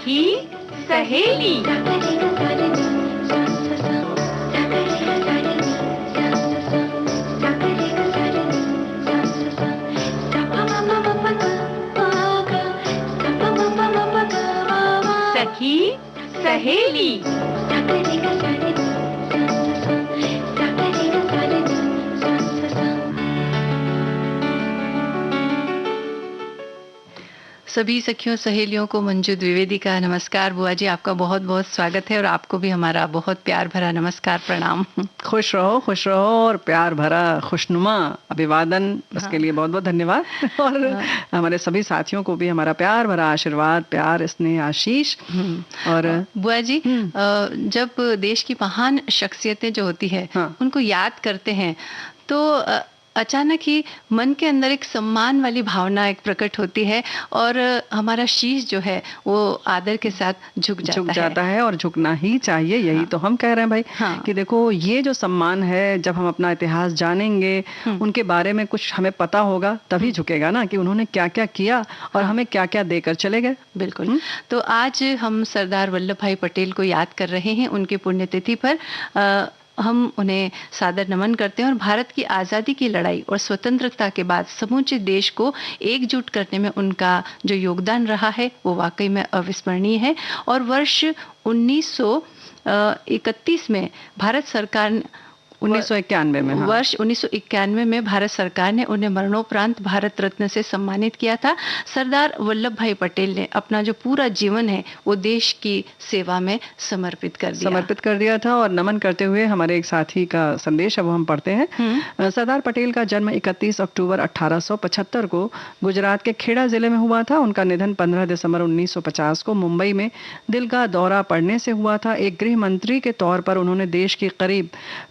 सखी सहेली। सखी सहेली। सभी सखियों सहेलियों को मंजू द्विवेदी का नमस्कार। बुआ जी, आपका बहुत बहुत स्वागत है और आपको भी हमारा बहुत प्यार भरा नमस्कार, प्रणाम। खुश रहो और प्यार भरा खुशनुमा अभिवादन, उसके लिए बहुत बहुत धन्यवाद। और हमारे सभी साथियों को भी हमारा प्यार भरा आशीर्वाद, प्यार, स्नेह, आशीष। और बुआ जी, जब देश की महान शख्सियतें जो होती है उनको याद करते हैं तो अचानक ही मन के अंदर एक सम्मान वाली भावना एक प्रकट होती है और हमारा शीश जो है वो आदर के साथ झुक जाता है और झुकना ही चाहिए। यही तो हम कह रहे हैं भाई, कि देखो ये जो सम्मान है, जब हम अपना इतिहास जानेंगे, उनके बारे में कुछ हमें पता होगा, तभी झुकेगा ना, कि उन्होंने क्या क्या किया और हमें क्या क्या देकर चले गए। बिल्कुल। तो आज हम सरदार वल्लभ भाई पटेल को याद कर रहे हैं। उनकी पुण्यतिथि पर हम उन्हें सादर नमन करते हैं और भारत की आज़ादी की लड़ाई और स्वतंत्रता के बाद समूचे देश को एकजुट करने में उनका जो योगदान रहा है वो वाकई में अविस्मरणीय है। और वर्ष 1931 में भारत सरकार 1991 में वर्ष 1991 में भारत सरकार ने उन्हें मरणोपरांत भारत रत्न से सम्मानित किया था। सरदार वल्लभ भाई पटेल ने अपना जो पूरा जीवन है वो देश की सेवा में समर्पित कर दिया था। और नमन करते हुए हमारे एक साथी का संदेश है वो हम पढ़ते हैं। सरदार पटेल का जन्म 31 अक्टूबर 1875 को गुजरात के खेड़ा जिले में हुआ था। उनका निधन 15 दिसंबर 1950 को मुंबई में दिल का दौरा पड़ने से हुआ था। एक गृह मंत्री के तौर पर उन्होंने देश की करीब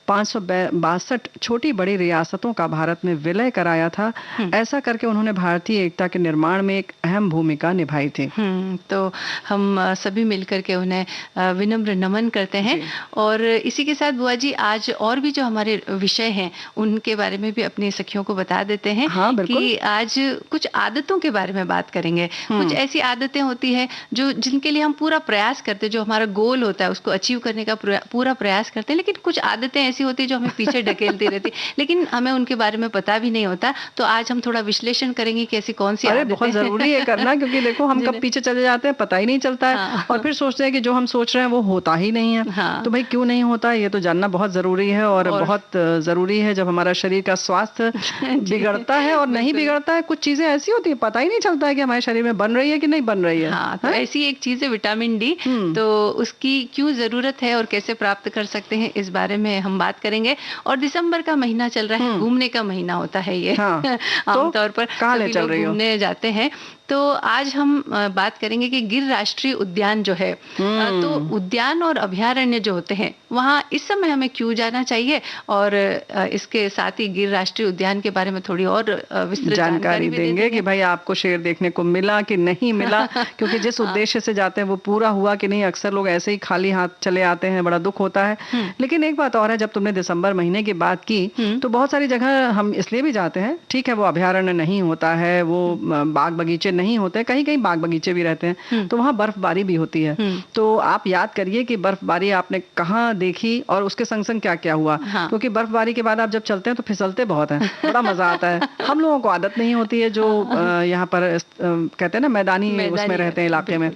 562 छोटी बड़ी रियासतों का भारत में विलय कराया था। ऐसा करके उन्होंने भारतीय एकता के निर्माण में एक अहम भूमिका निभाई थी। तो हम सभी मिलकर के उन्हें विनम्र नमन करते हैं। और इसी के साथ बुआ जी, आज और भी जो हमारे विषय हैं उनके बारे में भी अपनी सखियों को बता देते हैं। कि आज कुछ आदतों के बारे में बात करेंगे। कुछ ऐसी आदतें होती है जो जिनके लिए हम पूरा प्रयास करते हैं, जो हमारा गोल होता है उसको अचीव करने का पूरा प्रयास करते हैं, लेकिन कुछ आदतें ऐसी होती है जो हमें पीछे ढकेलती रहती, लेकिन हमें उनके बारे में पता भी नहीं होता। तो आज हम थोड़ा विश्लेषण करेंगे कि ऐसी कौन सी आदतें बहुत जरूरी है करना, क्योंकि देखो हम कब पीछे चले जाते हैं पता ही नहीं चलता है। और फिर सोचते हैं कि जो हम सोच रहे हैं वो होता ही नहीं है। तो भाई क्यों नहीं होता, ये तो जानना बहुत जरूरी है। और बहुत जरूरी है जब हमारा शरीर का स्वास्थ्य बिगड़ता है और नहीं बिगड़ता है, कुछ चीजें ऐसी होती है पता ही नहीं चलता है कि हमारे शरीर में बन रही है कि नहीं बन रही है। तो ऐसी एक चीज है विटामिन डी। तो उसकी क्यों जरूरत है और कैसे प्राप्त कर सकते हैं, इस बारे में हम बात करेंगे। और दिसंबर का महीना चल रहा है, घूमने का महीना होता है ये। आमतौर पर कहाँ ले चल रही हो? घूमने जाते हैं। तो आज हम बात करेंगे कि गिर राष्ट्रीय उद्यान जो है, तो उद्यान और अभयारण्य जो होते हैं वहाँ इस समय हमें क्यों जाना चाहिए, और इसके साथ ही गिर राष्ट्रीय उद्यान के बारे में थोड़ी और विस्तृत जानकारी देंगे कि भाई आपको शेर देखने को मिला कि नहीं मिला, क्योंकि जिस उद्देश्य से जाते हैं वो पूरा हुआ कि नहीं। अक्सर लोग ऐसे ही खाली हाथ चले आते हैं, बड़ा दुख होता है। लेकिन एक बात और है, जब तुमने दिसंबर महीने की बात की तो बहुत सारी जगह हम इसलिए भी जाते हैं, ठीक है वो अभयारण्य नहीं होता है, वो बाग बगीचे नहीं होते, कहीं कहीं बाग बगीचे भी रहते हैं, तो वहाँ बर्फबारी भी होती है। तो आप याद करिए कि बर्फबारी आपने कहाँ देखी और उसके संग संग क्या क्या हुआ। क्योंकि बर्फबारी के बाद आप जब चलते हैं तो फिसलते बहुत हैं, बड़ा मजा आता है। हम लोगों को आदत नहीं होती है, जो यहाँ पर कहते हैं ना मैदानी उसमें रहते हैं इलाके में।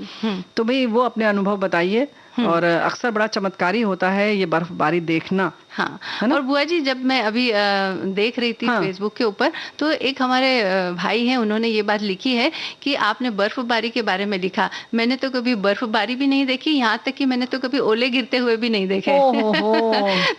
तो भाई वो अपने अनुभव बताइए। और अक्सर बड़ा चमत्कारी होता है ये बर्फबारी देखना। और बुआ जी, जब मैं अभी देख रही थी फेसबुक के ऊपर, तो एक हमारे भाई हैं, उन्होंने ये बात लिखी है कि आपने बर्फबारी के बारे में लिखा। मैंने तो कभी बर्फबारी भी नहीं देखी, यहाँ तक कि मैंने तो कभी ओले गिरते हुए भी नहीं देखे।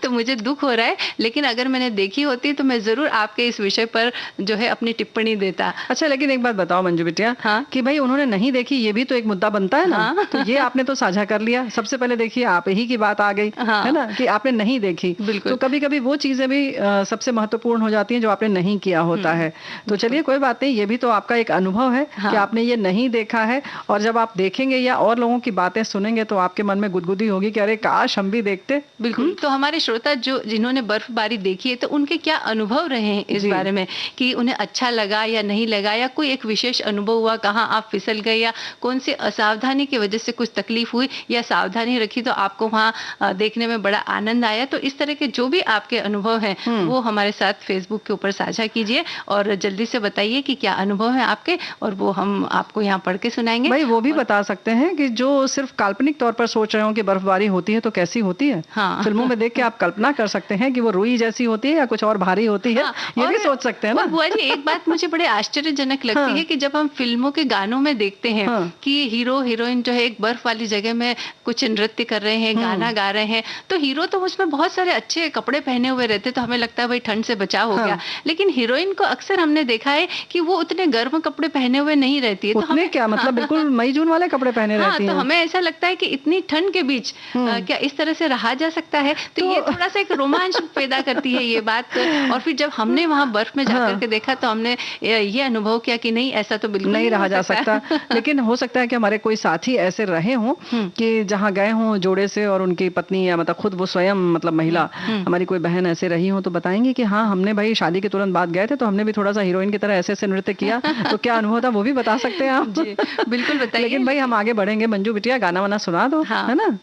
तो मुझे दुख हो रहा है, लेकिन अगर मैंने देखी होती तो मैं जरूर आपके इस विषय पर जो है अपनी टिप्पणी देता। अच्छा, लेकिन एक बात बताओ मंजू बिटिया, कि भाई उन्होंने नहीं देखी, ये भी तो एक मुद्दा बनता है ना। तो ये आपने तो साझा कर लिया। सबसे सबसे पहले देखिए आप ही की बात आ गई, है ना, कि आपने नहीं देखी। तो कभी कभी वो चीजें भी सबसे महत्वपूर्ण हो जाती हैं जो आपने नहीं किया होता है। तो चलिए कोई बात नहीं, ये भी तो आपका एक अनुभव है कि आपने ये नहीं देखा है, और जब आप देखेंगे या और लोगों की बातें सुनेंगे तो आपके मन में गुदगुदी होगी कि अरे काश हम भी देखते। बिल्कुल। तो हमारे श्रोता जो जिन्होंने बर्फबारी देखी है, तो उनके क्या अनुभव रहे हैं इस बारे में, कि उन्हें अच्छा लगा या नहीं लगा, या कोई एक विशेष अनुभव हुआ, कहाँ आप फिसल गए, या कौन सी असावधानी की वजह से कुछ तकलीफ हुई, या सावधानी रखी तो आपको वहाँ देखने में बड़ा आनंद आया। तो इस तरह के जो भी आपके अनुभव हैं वो हमारे साथ फेसबुक के ऊपर साझा कीजिए और जल्दी से बताइए कि क्या अनुभव है आपके, और वो हम आपको यहाँ पढ़ के सुनाएंगे। भाई वो भी बता सकते हैं कि जो सिर्फ काल्पनिक तौर पर सोच रहे हो कि बर्फबारी होती है तो कैसी होती है। फिल्मों में देख के आप कल्पना कर सकते हैं कि वो रुई जैसी होती है या कुछ और भारी होती है, ये भी सोच सकते हैं ना। बुआ जी, एक बात मुझे बड़े आश्चर्यजनक लगती है कि जब हम फिल्मों के गानों में देखते हैं कि हीरो हीरोइन जो है एक बर्फ वाली जगह में कुछ नृत्य कर रहे हैं, गाना गा रहे हैं, तो हीरो तो उसमें बहुत सारे अच्छे कपड़े पहने हुए रहते, तो हमें लगता है भाई ठंड से बचाव हो गया। लेकिन हीरोइन को अक्सर हमने देखा है कि वो उतने गर्म कपड़े पहने हुए नहीं रहती है। तो हमें क्या मतलब बिल्कुल मई जून वाले कपड़े पहने रहती है। तो हमें ऐसा लगता है कि इतनी ठंड के बीच क्या इस तरह से रहा जा सकता है। तो ये थोड़ा सा एक रोमांच पैदा करती है ये बात। और फिर जब हमने वहां बर्फ में जाकर के देखा तो हमने ये अनुभव किया कि नहीं, ऐसा तो बिल्कुल नहीं रहा जा सकता। लेकिन हो सकता है कि हमारे कोई साथी ऐसे रहे हों कि जहाँ गए हों जोड़े से, और उनकी पत्नी या मतलब खुद वो स्वयं मतलब महिला हमारी कोई बहन ऐसे रही हो, तो बताएंगे कि हाँ हमने भाई शादी के तुरंत बाद गए थे तो हमने भी थोड़ा सा हीरोइन की तरह ऐसे ऐसे नृत्य किया, तो क्या अनुभव था वो भी बता सकते हैं आप। जी, बिल्कुल बताइए। लेकिन भाई हम आगे बढ़ेंगे। मंजू बिटिया गाना वाना सुना दो, है ना।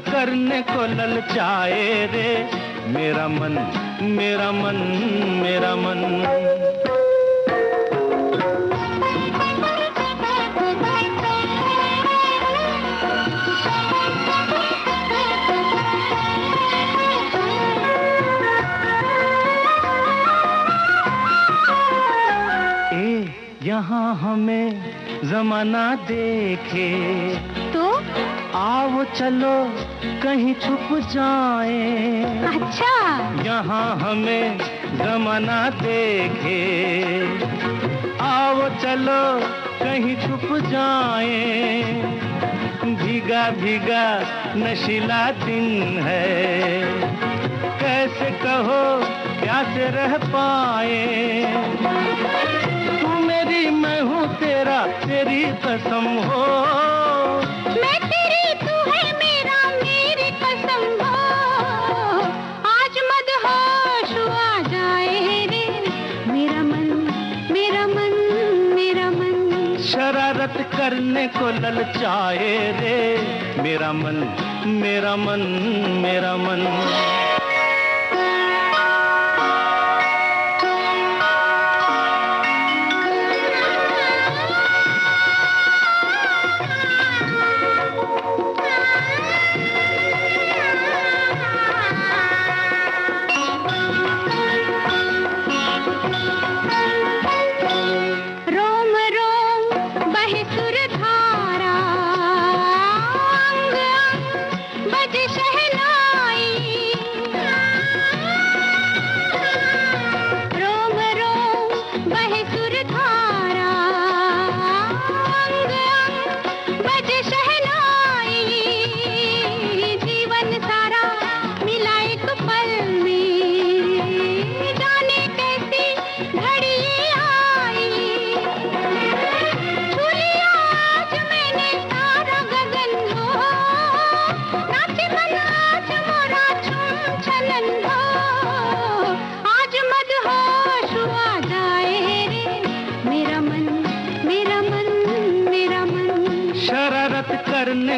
करने को ललचाए रे मेरा मन, मेरा मन, मेरा मन। यहाँ हमें जमाना देखे तो आओ चलो कहीं छुप जाए। अच्छा, यहाँ हमें जमाना देखे आओ चलो कहीं छुप जाए। भीगा भीगा नशीला दिन है, कैसे कहो प्यासे रह पाए। तू मेरी मैं हूँ तेरा, तेरी कसम हो। मैं तेरी तू है मेरा, मेरी कसम हो। आज मदहोश आ जाए रे मेरा मन, मेरा मन, मेरा मन। शरारत करने को ललचाए रे मेरा मन, मेरा मन, मेरा मन।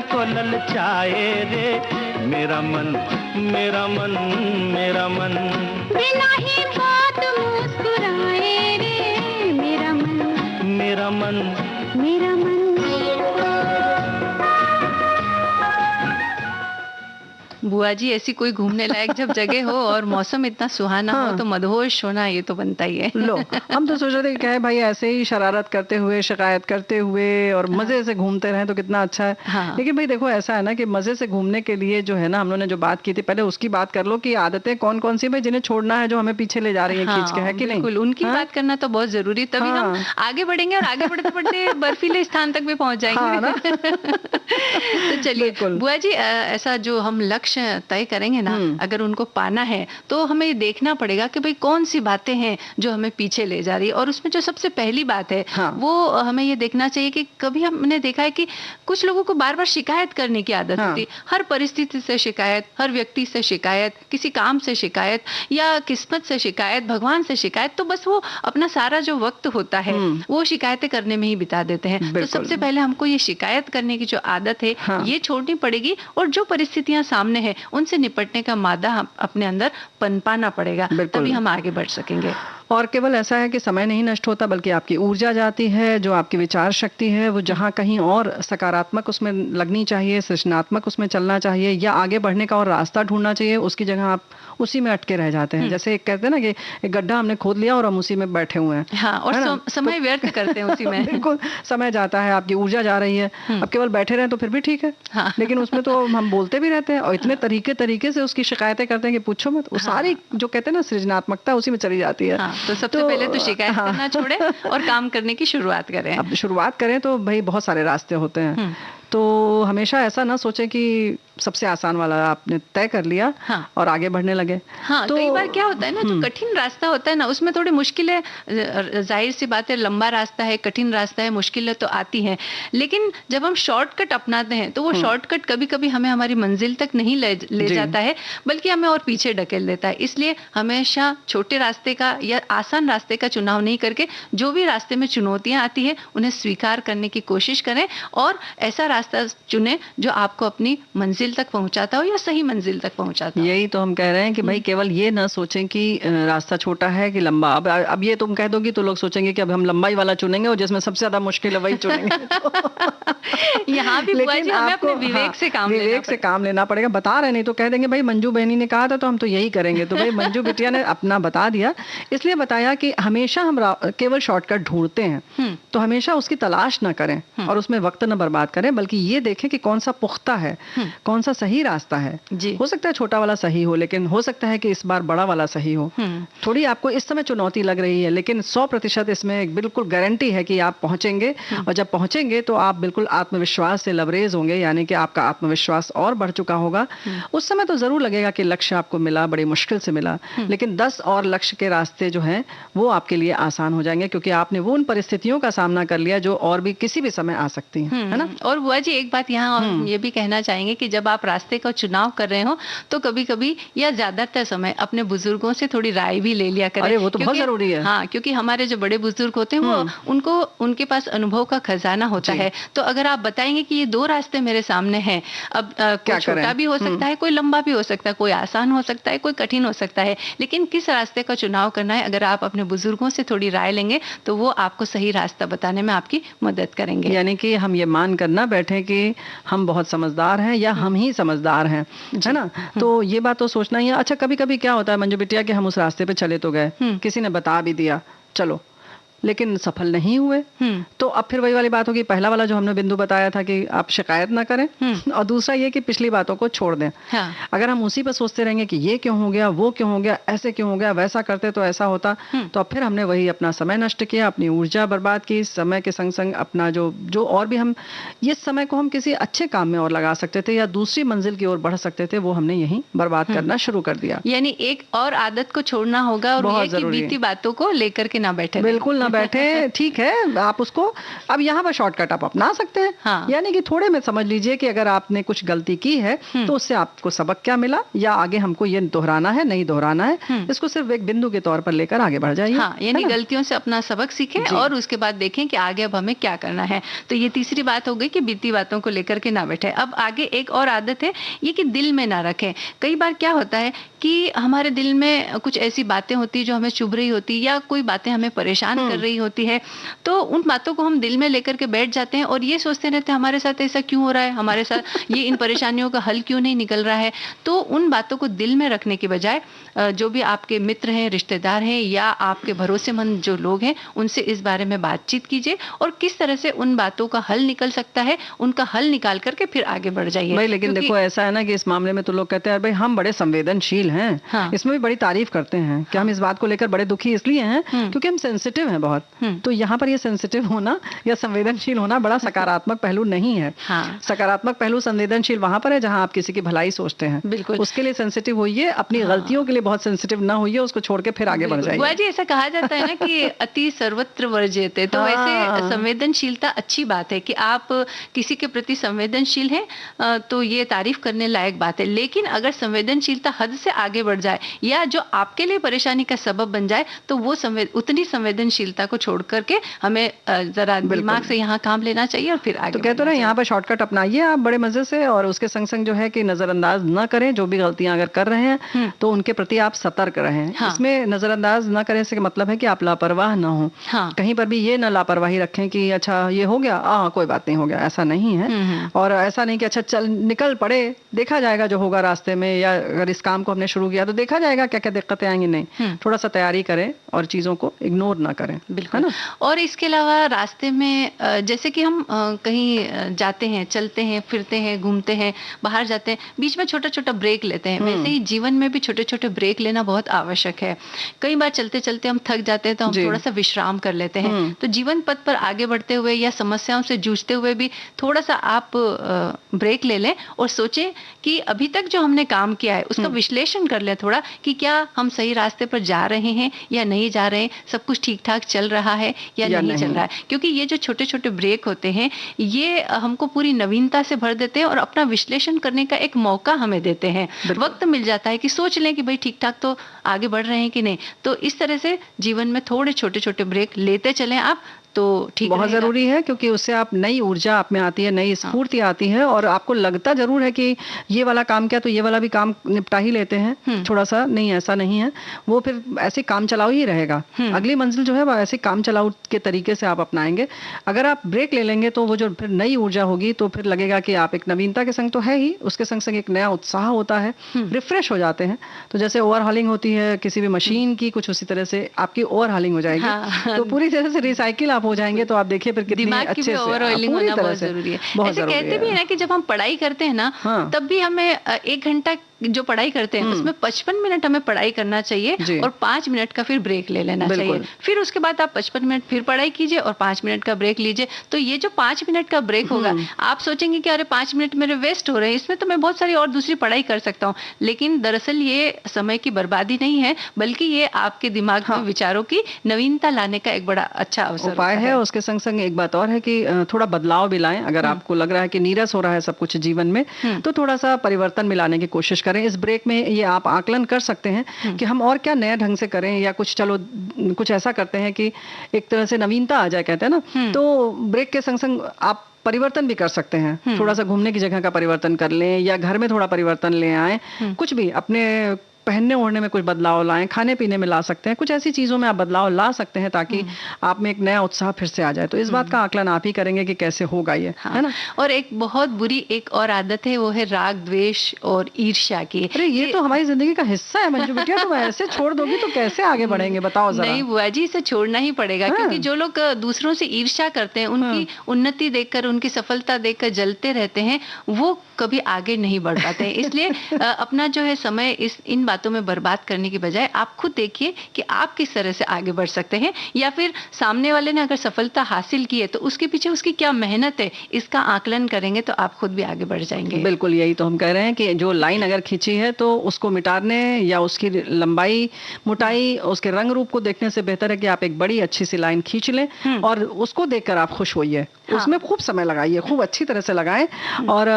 को ललचाए रे मेरा मन, मेरा मन, मेरा मन। बिना ही बात मुस्कुराए रे मेरा मन, मेरा मन, मेरा मन। बुआ जी ऐसी कोई घूमने लायक जब जगह हो और मौसम इतना सुहाना हो तो मदहोश होना ये तो बनता ही है। लो, हम तो सोच रहे थे कि क्या है भाई, ऐसे ही शरारत करते हुए, शिकायत करते हुए और मजे से घूमते रहें तो कितना अच्छा है। हाँ। लेकिन भाई देखो, ऐसा है ना कि मजे से घूमने के लिए जो है ना, हम लोगों ने जो बात की थी पहले उसकी बात कर लो कि आदतें कौन कौन सी भाई जिन्हें छोड़ना है, जो हमें पीछे ले जा रही है खींच के, है कि नहीं? बिल्कुल, उनकी बात करना तो बहुत जरूरी, तभी हम आगे बढ़ेंगे और आगे बढ़ते बढ़ते बर्फीले स्थान तक भी पहुंच जाएंगे। तो चलिए बुआ जी, ऐसा जो हम लक्ष्य तय करेंगे ना, अगर उनको पाना है तो हमें ये देखना पड़ेगा कि भाई कौन सी बातें हैं जो हमें पीछे ले जा रही है। और उसमें जो सबसे पहली बात है वो हमें ये देखना चाहिए कि कभी हमने देखा है कि कुछ लोगों को बार बार शिकायत करने की आदत होती है। हर परिस्थिति से शिकायत, हर व्यक्ति से शिकायत, किसी काम से शिकायत या किस्मत से शिकायत, भगवान से शिकायत। तो बस वो अपना सारा जो वक्त होता है वो शिकायतें करने में ही बिता देते हैं। तो सबसे पहले हमको ये शिकायत करने की जो आदत है ये छोड़नी पड़ेगी और जो परिस्थितियां सामने है उनसे निपटने का मादा अपने अंदर पनपाना पड़ेगा, तभी हम आगे बढ़ सकेंगे। और केवल ऐसा है कि समय नहीं नष्ट होता, बल्कि आपकी ऊर्जा जाती है, जो आपकी विचार शक्ति है वो जहाँ कहीं और सकारात्मक उसमें लगनी चाहिए, सृजनात्मक उसमें चलना चाहिए या आगे बढ़ने का और रास्ता ढूंढना चाहिए, उसकी जगह आप उसी में अटके रह जाते हैं। जैसे एक कहते हैं ना कि एक गड्ढा हमने खोद लिया और हम उसी में बैठे हुए हैं। हाँ, और समय व्यर्थ करते हैं उसी में। बिल्कुल, समय जाता है, आपकी ऊर्जा जा रही है। अब केवल बैठे रहे तो फिर भी ठीक है, लेकिन उसमें तो हम बोलते भी रहते हैं और इतने तरीके से उसकी शिकायतें करते हैं कि पूछो मत। वो सारी जो कहते हैं ना सृजनात्मकता उसी में चली जाती है। तो सबसे पहले तो शिकायत करना छोड़े और काम करने की शुरुआत करें। अब शुरुआत करें तो भाई बहुत सारे रास्ते होते हैं। तो हमेशा ऐसा ना सोचे कि सबसे आसान वाला आपने तय कर लिया और आगे बढ़ने लगे। हाँ, तो कई बार क्या होता है ना, जो कठिन रास्ता होता है ना उसमें थोड़ी मुश्किलें, जाहिर सी बात है, लंबा रास्ता है, कठिन रास्ता है, मुश्किलें तो आती हैं। लेकिन जब हम शॉर्टकट अपनाते हैं तो वो शॉर्टकट कभी कभी हमें हमारी मंजिल तक नहीं ले जाता है, बल्कि हमें और पीछे ढकेल देता है। इसलिए हमेशा छोटे रास्ते का या आसान रास्ते का चुनाव नहीं करके जो भी रास्ते में चुनौतियां आती है उन्हें स्वीकार करने की कोशिश करें और ऐसा रास्ता चुने जो आपको अपनी मंजिल तक पहुंचाता हो या सही मंजिल तक पहुंचाता हो। यही तो हम कह रहे हैं कि भाई केवल ये ना सोचें कि रास्ता छोटा है कि लंबा। अब ये तुम कह दोगी तो लोग सोचेंगे कि अब हम लंबाई वाला चुनेंगे और जिसमें सबसे ज्यादा मुश्किल है वही चुनेंगे। यहाँ भी बुआ जी हमें अपने विवेक से काम लेना पड़ेगा। बता रहे, नहीं तो कह देंगे भाई मंजू बहनी ने कहा था तो हम तो यही करेंगे। तो भाई मंजू बिटिया ने अपना बता दिया, इसलिए बताया कि हमेशा हम केवल शॉर्टकट ढूंढते हैं तो हमेशा उसकी तलाश ना करें और उसमें वक्त न बर्बाद करें, बल्कि ये देखें कि कौन सा पुख्ता है, कौन सा सही रास्ता है। हो सकता है छोटा वाला सही हो, लेकिन हो सकता है कि इस बार बड़ा वाला सही हो। थोड़ी आपको इस समय चुनौती लग रही है, लेकिन 100% इसमें एक बिल्कुल गारंटी है कि आप पहुंचेंगे। और जब पहुंचेंगे तो आप बिल्कुल आत्मविश्वास से लबरेज होंगे, यानी कि आपका आत्मविश्वास और बढ़ चुका होगा। उस समय तो जरूर लगेगा कि लक्ष्य आपको मिला, बड़ी मुश्किल से मिला, लेकिन 10 और लक्ष्य के रास्ते जो हैं वो आपके लिए आसान हो जाएंगे, क्योंकि आपने वो उन परिस्थितियों का सामना कर लिया जो और भी किसी भी समय आ सकती हैं, है ना। और बुआ जी एक बात यहाँ हम ये भी कहना चाहेंगे कि जब आप रास्ते का चुनाव कर रहे हो तो कभी कभी या ज्यादातर समय अपने बुजुर्गों से थोड़ी राय भी ले लिया करें। अरे वो तो बहुत जरूरी है। हाँ, क्योंकि हमारे जो बड़े बुजुर्ग होते हैं वो उनको उनके पास अनुभव का खजाना होता है। तो अगर आप बताएंगे कि ये 2 रास्ते मेरे सामने हैं, अब कोई छोटा भी हो सकता है, कोई लंबा भी हो सकता है, कोई आसान हो सकता है, कोई कठिन हो सकता है, लेकिन किस रास्ते का चुनाव करना है, अगर आप अपने बुजुर्गों से थोड़ी राय लेंगे तो वो आपको सही रास्ता बताने में आपकी मदद करेंगे। यानी कि हम ये मान कर ना बैठे कि हम बहुत समझदार हैं या हम ही समझदार हैं, है ना। तो ये बात तो सोचना ही है। अच्छा, कभी कभी क्या होता है मंजू बिटिया कि हम उस रास्ते पे चले तो गए, किसी ने बता भी दिया, चलो, लेकिन सफल नहीं हुए। तो अब फिर वही वाली बात होगी, पहला वाला जो हमने बिंदु बताया था कि आप शिकायत ना करें, और दूसरा ये कि पिछली बातों को छोड़ दें। अगर हम उसी पर सोचते रहेंगे कि ये क्यों हो गया, वो क्यों हो गया, ऐसे क्यों हो गया, वैसा करते तो ऐसा होता, तो अब फिर हमने वही अपना समय नष्ट किया, अपनी ऊर्जा बर्बाद की। समय के संग संग अपना जो और भी हम ये समय को हम किसी अच्छे काम में और लगा सकते थे या दूसरी मंजिल की ओर बढ़ सकते थे, वो हमने यही बर्बाद करना शुरू कर दिया। यानी एक और आदत को छोड़ना होगा और ये कि बीती बातों को लेकर के ना बैठे, बिल्कुल ना बैठे, ठीक है, आप उसको अब यहाँ पर शॉर्टकट आप अपना सकते हैं। हाँ। यानी कि थोड़े में समझ लीजिए कि अगर आपने कुछ गलती की है तो उससे आपको सबक क्या मिला, या आगे हमको ये दोहराना है नहीं दोहराना है, इसको सिर्फ एक बिंदु के तौर पर लेकर आगे बढ़ जाइए। हाँ, यानी गलतियों से अपना सबक सीखें और उसके बाद देखें कि आगे अब हमें क्या करना है। तो ये तीसरी बात हो गई कि बीती बातों को लेकर के ना बैठे। अब आगे एक और आदत है ये कि दिल में ना रखें। कई बार क्या होता है कि हमारे दिल में कुछ ऐसी बातें होती जो हमें चुभ रही होती या कोई बातें हमें परेशान कर रही होती है, तो उन बातों को हम दिल में लेकर के बैठ जाते हैं और ये सोचते रहते हैं हमारे साथ ऐसा क्यों हो रहा है, हमारे साथ ये इन परेशानियों का हल क्यों नहीं निकल रहा है। तो उन बातों को दिल में रखने की बजाय जो भी आपके मित्र हैं, रिश्तेदार हैं या आपके भरोसेमंद जो लोग हैं, उनसे इस बारे में बातचीत कीजिए और किस तरह से उन बातों का हल निकल सकता है, उनका हल निकाल करके फिर आगे बढ़ जाइए भाई। लेकिन देखो ऐसा है ना कि इस मामले में तो लोग कहते हैं भाई हम बड़े संवेदनशील हैं। हाँ। इसमें भी बड़ी तारीफ करते हैं कि हम इस बात को लेकर बड़े दुखी इसलिए हैं क्योंकि हम सेंसिटिव हैं बहुत। तो यहाँ पर ये सेंसिटिव होना या संवेदनशील होना बड़ा सकारात्मक पहलू नहीं है। हाँ। सकारात्मक पहलू संवेदनशील वहां पर है जहां आप किसी की भलाई सोचते हैं। बिल्कुल। उसके लिए सेंसिटिव होइए, अपनी गलतियों के लिए बहुत सेंसिटिव ना होइए, उसको छोड़ के फिर आगे बढ़ जाइए। बुआ जी ऐसा कहा जाता है ना कि अति सर्वत्र वर्ज्यते, तो वैसे संवेदनशीलता अच्छी बात है कि आप किसी के प्रति संवेदनशील हैं, तो ये तारीफ करने लायक बात है। लेकिन अगर संवेदनशीलता हद से आगे बढ़ जाए या जो आपके लिए परेशानी का सबब बन जाए, तो वो उतनी संवेदनशीलता को छोड़ करके हमें जरा दिमाग से यहाँ काम लेना चाहिए और फिर आगे। तो कहते हो ना यहाँ पर शॉर्टकट अपनाइए आप बड़े मजे से, और उसके संग संग जो है कि नजरअंदाज न करें जो भी गलतियां अगर कर रहे हैं तो उनके प्रति आप सतर्क रहें। हाँ। इसमें नजरअंदाज न करें से मतलब है कि आप लापरवाह ना हो। हाँ। कहीं पर भी ये ना लापरवाही रखें कि अच्छा ये हो गया, कोई बात नहीं, हो गया, ऐसा नहीं है। और ऐसा नहीं कि अच्छा चल निकल पड़े, देखा जाएगा जो होगा रास्ते में, या अगर इस काम को हमने शुरू किया तो देखा जाएगा क्या क्या दिक्कतें आएंगी। नहीं, थोड़ा सा तैयारी करें और चीजों को इग्नोर ना करें। बिल्कुल ना। और इसके अलावा रास्ते में जैसे कि हम कहीं जाते हैं, चलते हैं, फिरते हैं, घूमते हैं, बाहर जाते हैं, बीच में छोटा छोटा ब्रेक लेते हैं। वैसे ही जीवन में भी छोटे छोटे ब्रेक लेना बहुत आवश्यक है। कई बार चलते चलते हम थक जाते हैं तो हम थोड़ा सा विश्राम कर लेते हैं। तो जीवन पथ पर आगे बढ़ते हुए या समस्याओं से जूझते हुए भी थोड़ा सा आप ब्रेक ले लें और सोचें कि अभी तक जो हमने काम किया है उसका विश्लेषण कर लें थोड़ा, कि क्या हम सही रास्ते पर जा रहे हैं या नहीं जा रहे हैं, सब कुछ ठीक ठाक चल रहा है या नहीं चल रहा है। क्योंकि ये जो छोटे छोटे ब्रेक होते हैं ये हमको पूरी नवीनता से भर देते हैं और अपना विश्लेषण करने का एक मौका हमें देते हैं। वक्त मिल जाता है कि सोच लें कि भाई ठीक ठाक तो आगे बढ़ रहे हैं कि नहीं। तो इस तरह से जीवन में थोड़े छोटे छोटे ब्रेक लेते चलें आप, तो ठीक बहुत रहेगा। जरूरी है, क्योंकि उससे आप नई ऊर्जा आप में आती है, नई स्फूर्ति आती है, और आपको लगता जरूर है कि ये वाला काम किया तो ये वाला भी काम निपटा ही लेते हैं थोड़ा सा। नहीं, ऐसा नहीं है, वो फिर ऐसे काम चलाऊ ही रहेगा। अगली मंजिल जो है वो ऐसे काम चलाऊ के तरीके से आप अपनाएंगे। अगर आप ब्रेक ले लेंगे तो वो जो फिर नई ऊर्जा होगी तो फिर लगेगा कि आप एक नवीनता के संग तो है ही, उसके संग संग एक नया उत्साह होता है, रिफ्रेश हो जाते हैं। तो जैसे ओवरहॉलिंग होती है किसी भी मशीन की, कुछ उसी तरह से आपकी ओवरहॉलिंग हो जाएगी। तो पूरी तरह से रिसाइकिल आप हो जाएंगे। तो आप देखिए फिर कितनी दिमाग की अच्छे भी से ओवर ऑयलिंग पूरी होना तरह बहुत से जरूरी है। बहुत ऐसे जरूरी कहते भी है ना कि जब हम पढ़ाई करते हैं ना, तब भी हमें 1 घंटा जो पढ़ाई करते हैं उसमें 55 मिनट हमें पढ़ाई करना चाहिए और 5 मिनट का फिर ब्रेक ले लेना चाहिए। फिर उसके बाद आप 55 मिनट फिर पढ़ाई कीजिए और 5 मिनट का ब्रेक लीजिए। तो ये जो 5 मिनट का ब्रेक होगा, आप सोचेंगे कि अरे 5 मिनट मेरे वेस्ट हो रहे हैं, इसमें तो मैं बहुत सारी और दूसरी पढ़ाई कर सकता हूँ। लेकिन दरअसल ये समय की बर्बादी नहीं है, बल्कि ये आपके दिमाग में विचारों की नवीनता लाने का एक बड़ा अच्छा अवसर उपाय है। उसके संग संग एक बात और है कि थोड़ा बदलाव भी लाएं। अगर आपको लग रहा है कि नीरस हो रहा है सब कुछ जीवन में, तो थोड़ा सा परिवर्तन मिलाने की कोशिश करें। इस ब्रेक में ये आप आकलन कर सकते हैं कि हम और क्या नया ढंग से करें, या कुछ चलो कुछ ऐसा करते हैं कि एक तरह से नवीनता आ जाए, कहते हैं ना। तो ब्रेक के संग संग आप परिवर्तन भी कर सकते हैं। थोड़ा सा घूमने की जगह का परिवर्तन कर लें, या घर में थोड़ा परिवर्तन ले आए, कुछ भी अपने पहनने ओढ़ने में कुछ बदलाव लाएं, खाने पीने में ला सकते हैं, कुछ ऐसी चीजों में आप बदलाव ला सकते हैं ताकि आप में एक नया उत्साह फिर से आ जाए। तो इस बात का आकलन आप ही करेंगे कि कैसे होगा ये, है ना। और एक बहुत बुरी एक और आदत है, वो है राग द्वेष और ईर्ष्या की। अरे ये तो हमारी जिंदगी का हिस्सा है मंजू बिटिया, तुम ऐसे छोड़ दोगी तो कैसे आगे बढ़ेंगे, बताओ जरा। नहीं बुआ जी, इसे छोड़ना ही पड़ेगा। क्योंकि जो लोग दूसरों से ईर्ष्या करते हैं, उनकी उन्नति देखकर, उनकी सफलता देखकर जलते रहते हैं, वो कभी आगे नहीं बढ़ पाते हैं। इसलिए अपना जो है समय इन बातों में बर्बाद करने की बजाय आप खुद देखिए कि आप किस तरह से आगे बढ़ सकते हैं, या फिर सामने वाले ने अगर सफलता हासिल की है तो उसके पीछे उसकी क्या मेहनत है, इसका आकलन करेंगे तो आप खुद भी आगे बढ़ जाएंगे। बिल्कुल, यही तो हम कह रहे हैं कि जो लाइन अगर खींची है तो उसको मिटाने या उसकी लंबाई मोटाई उसके रंग रूप को देखने से बेहतर है कि आप एक बड़ी अच्छी सी लाइन खींच लें और उसको देखकर आप खुश होइए। उसमें खूब समय लगाइए, खूब अच्छी तरह से लगाएं। और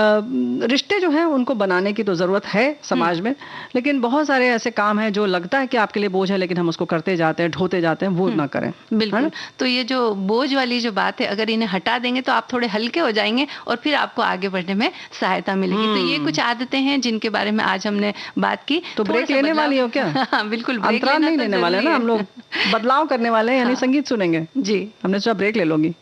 रिश्ते जो हैं उनको बनाने की तो जरूरत है समाज में, लेकिन बहुत सारे ऐसे काम हैं जो लगता है कि आपके लिए बोझ है लेकिन हम उसको करते जाते हैं, ढोते जाते हैं, वो ना करें। बिल्कुल। तो ये जो बोझ वाली जो बात है, अगर इन्हें हटा देंगे तो आप थोड़े हल्के हो जाएंगे और फिर आपको आगे बढ़ने में सहायता मिलेगी। तो ये कुछ आदतें हैं जिनके बारे में आज हमने बात की। तो ब्रेक लेने वाली हो क्या? बिल्कुल, अंतराल नहीं लेने वाले ना हम लोग, बदलाव करने वाले हैं, यानी संगीत सुनेंगे जी। हमने सोचा ब्रेक ले लोगी।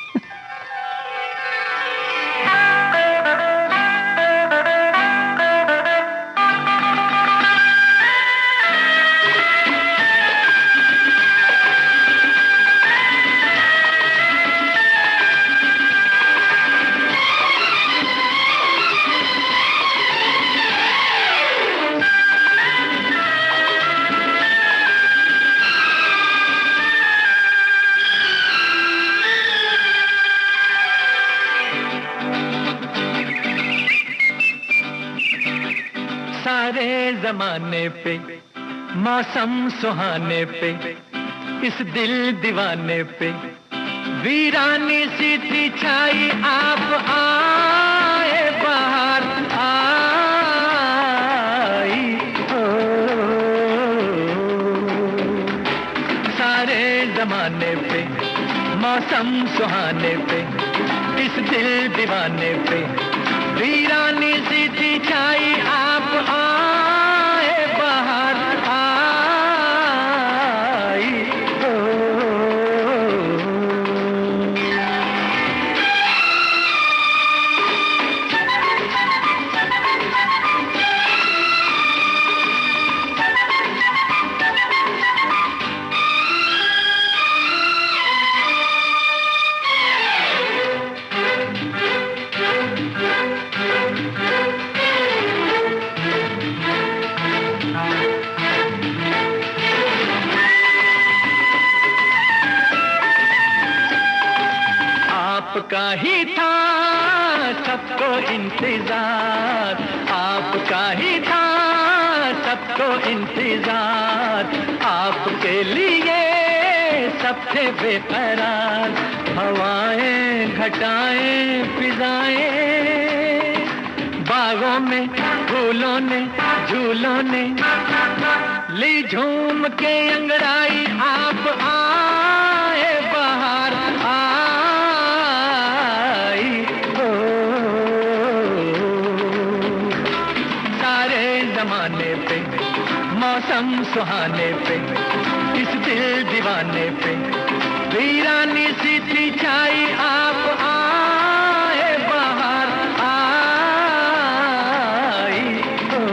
सारे जमाने पे मौसम सुहाने पे इस दिल दीवाने पे वीरानी सी थी छाई, आप आए बाहर आई हो। सारे जमाने पे मौसम सुहाने पे इस दिल दीवाने पे वीरानी सी थी छाई, आप आए बाहर आई हो। आपका ही था सबको इंतजार, आपका ही था सबको इंतजार, आपके लिए सब थे बेकरार। हवाएं घटाएं फिजाएं, बागों में फूलों ने झूलों ने ली झूम के अंगड़ाई, आप आए बाहर आई हो। सारे जमाने पे मौसम सुहाने पे इस दिल दीवाने पे वीरानी सी थी छाई, आप आए बाहर आई हो।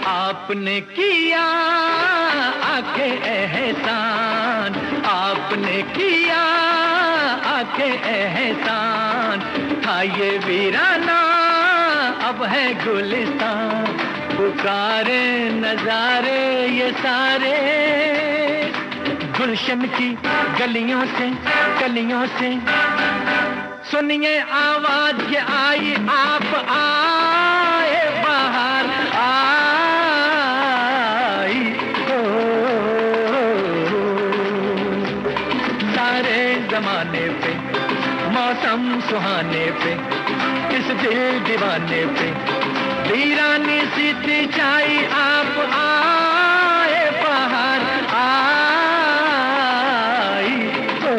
आपने किया आके एहसान, आपने किया आके एहसान, था ये वीराना अब है गुलिस्तान। पुकारे नजारे ये सारे गुलशन की गलियों से गलियों से, सुनिए आवाज ये आई, आप आए बाहर आई हो। सारे जमाने पे मौसम सुहाने पे इस दिल दीवाने पे वीरानी सी थी छाई, आप आए बाहर आई हो।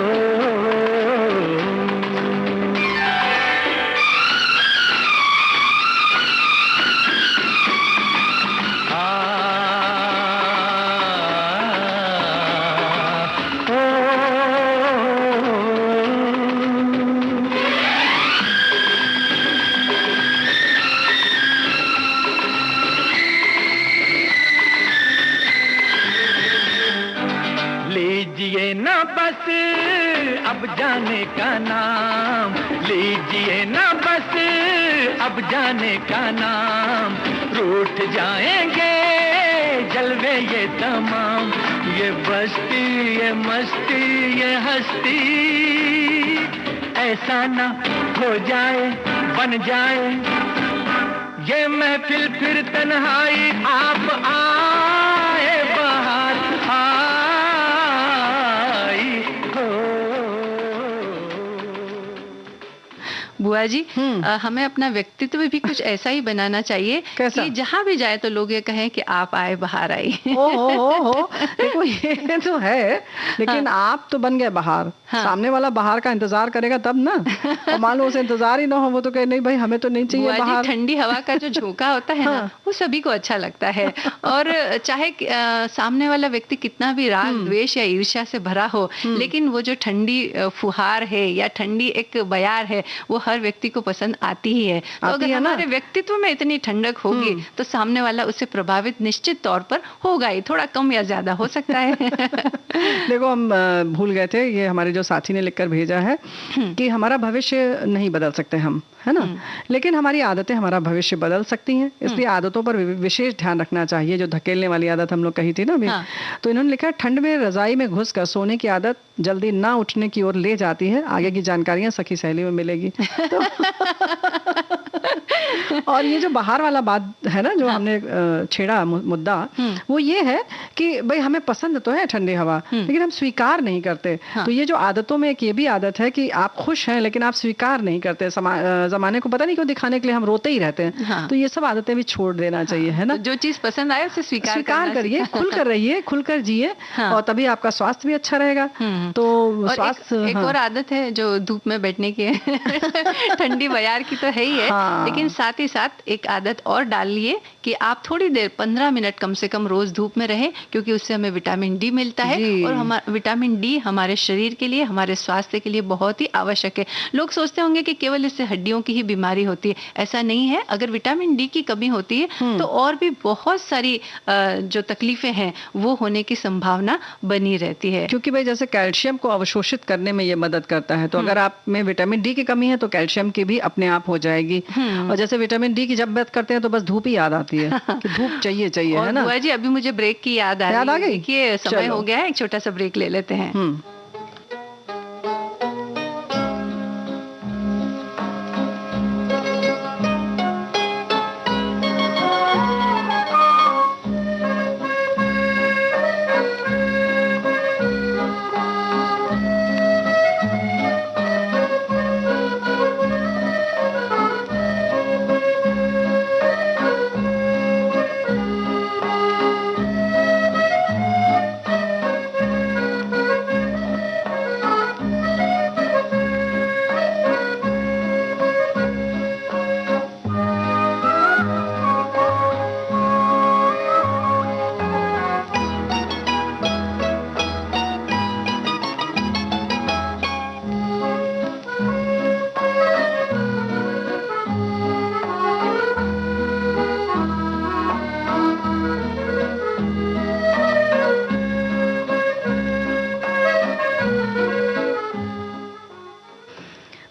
अब जाने का नाम, लीजिए ना बस अब जाने का नाम, रूठ जाएंगे जलवे ये तमाम, ये बस्ती ये मस्ती ये हस्ती, ऐसा ना हो जाए बन जाए ये महफिल फिर तन्हाई, आप आए बाहर आई हो। बुआ जी, हमें अपना व्यक्तित्व भी कुछ ऐसा ही बनाना चाहिए कैसा? कि जहाँ भी जाए तो लोग ये कहें कि आप आए बाहर आई। ओ देखो ये तो है, लेकिन आप तो बन गए बाहर, सामने वाला बाहर का इंतजार करेगा तब ना, और मान लो उसे इंतजार ही ना हो, वो तो कहे नहीं भाई हमें तो नहीं चाहिए बाहर। ठंडी हवा का जो झोंका होता है ना, वो सभी को अच्छा लगता है, और चाहे सामने वाला व्यक्ति कितना भी राग द्वेष या ईर्ष्या से भरा हो, लेकिन वो जो ठंडी फुहार है या ठंडी एक बयार है, वो हर व्यक्ति को पसंद आती ही है। तो अगर हमारे व्यक्तित्व में इतनी ठंडक होगी तो सामने वाला उससे प्रभावित निश्चित तौर पर होगा ही, थोड़ा कम या ज्यादा हो सकता है। देखो हम भूल गए थे, ये हमारे जो साथी ने लिखकर भेजा है कि हमारा भविष्य नहीं बदल सकते हम, है ना, लेकिन हमारी आदतें हमारा भविष्य बदल सकती हैं, इसलिए आदतों पर विशेष ध्यान रखना चाहिए। जो धकेलने वाली आदत हम लोग कही थी ना अभी, तो इन्होंने लिखा ठंड में रजाई में घुसकर सोने की आदत जल्दी ना उठने की ओर ले जाती है, आगे की जानकारियां सखी सहेली में मिलेगी। तो और ये जो बाहर वाला बात है ना, जो हमने छेड़ा मुद्दा, वो ये है कि भाई हमें पसंद तो है ठंडी हवा, लेकिन हम स्वीकार नहीं करते। तो ये जो आदतों में एक ये भी आदत है कि आप खुश हैं लेकिन आप स्वीकार नहीं करते, जमाने को पता नहीं क्यों दिखाने के लिए हम रोते ही रहते हैं। तो ये सब आदतें भी छोड़ देना चाहिए, है ना। तो जो चीज पसंद आए उसे स्वीकार करिए, खुलकर रहिए, खुलकर जिए, और तभी आपका स्वास्थ्य भी अच्छा रहेगा। तो स्वास्थ्य एक और आदत है जो धूप में बैठने की है। ठंडी बयार की तो है ही है, लेकिन साथ ही साथ एक आदत और डाल लिए कि आप थोड़ी देर 15 मिनट कम से कम रोज धूप में रहें, क्योंकि उससे हमें विटामिन डी मिलता है, और विटामिन डी हमारे शरीर के लिए, हमारे स्वास्थ्य के लिए बहुत ही आवश्यक है। लोग सोचते होंगे कि केवल इससे हड्डियों की ही बीमारी होती है, ऐसा नहीं है। अगर विटामिन डी की कमी होती है तो और भी बहुत सारी जो तकलीफें हैं वो होने की संभावना बनी रहती है, क्योंकि भाई जैसे कैल्शियम को अवशोषित करने में ये मदद करता है। तो अगर आप में विटामिन डी की कमी है तो कैल्शियम की भी अपने आप हो जाएगी। और जैसे विटामिन डी की जब बात करते हैं तो बस धूप ही याद आती है कि धूप चाहिए है ना। बुआ जी अभी मुझे ब्रेक की याद आ गई। देखिए समय हो गया है, एक छोटा सा ब्रेक ले लेते हैं।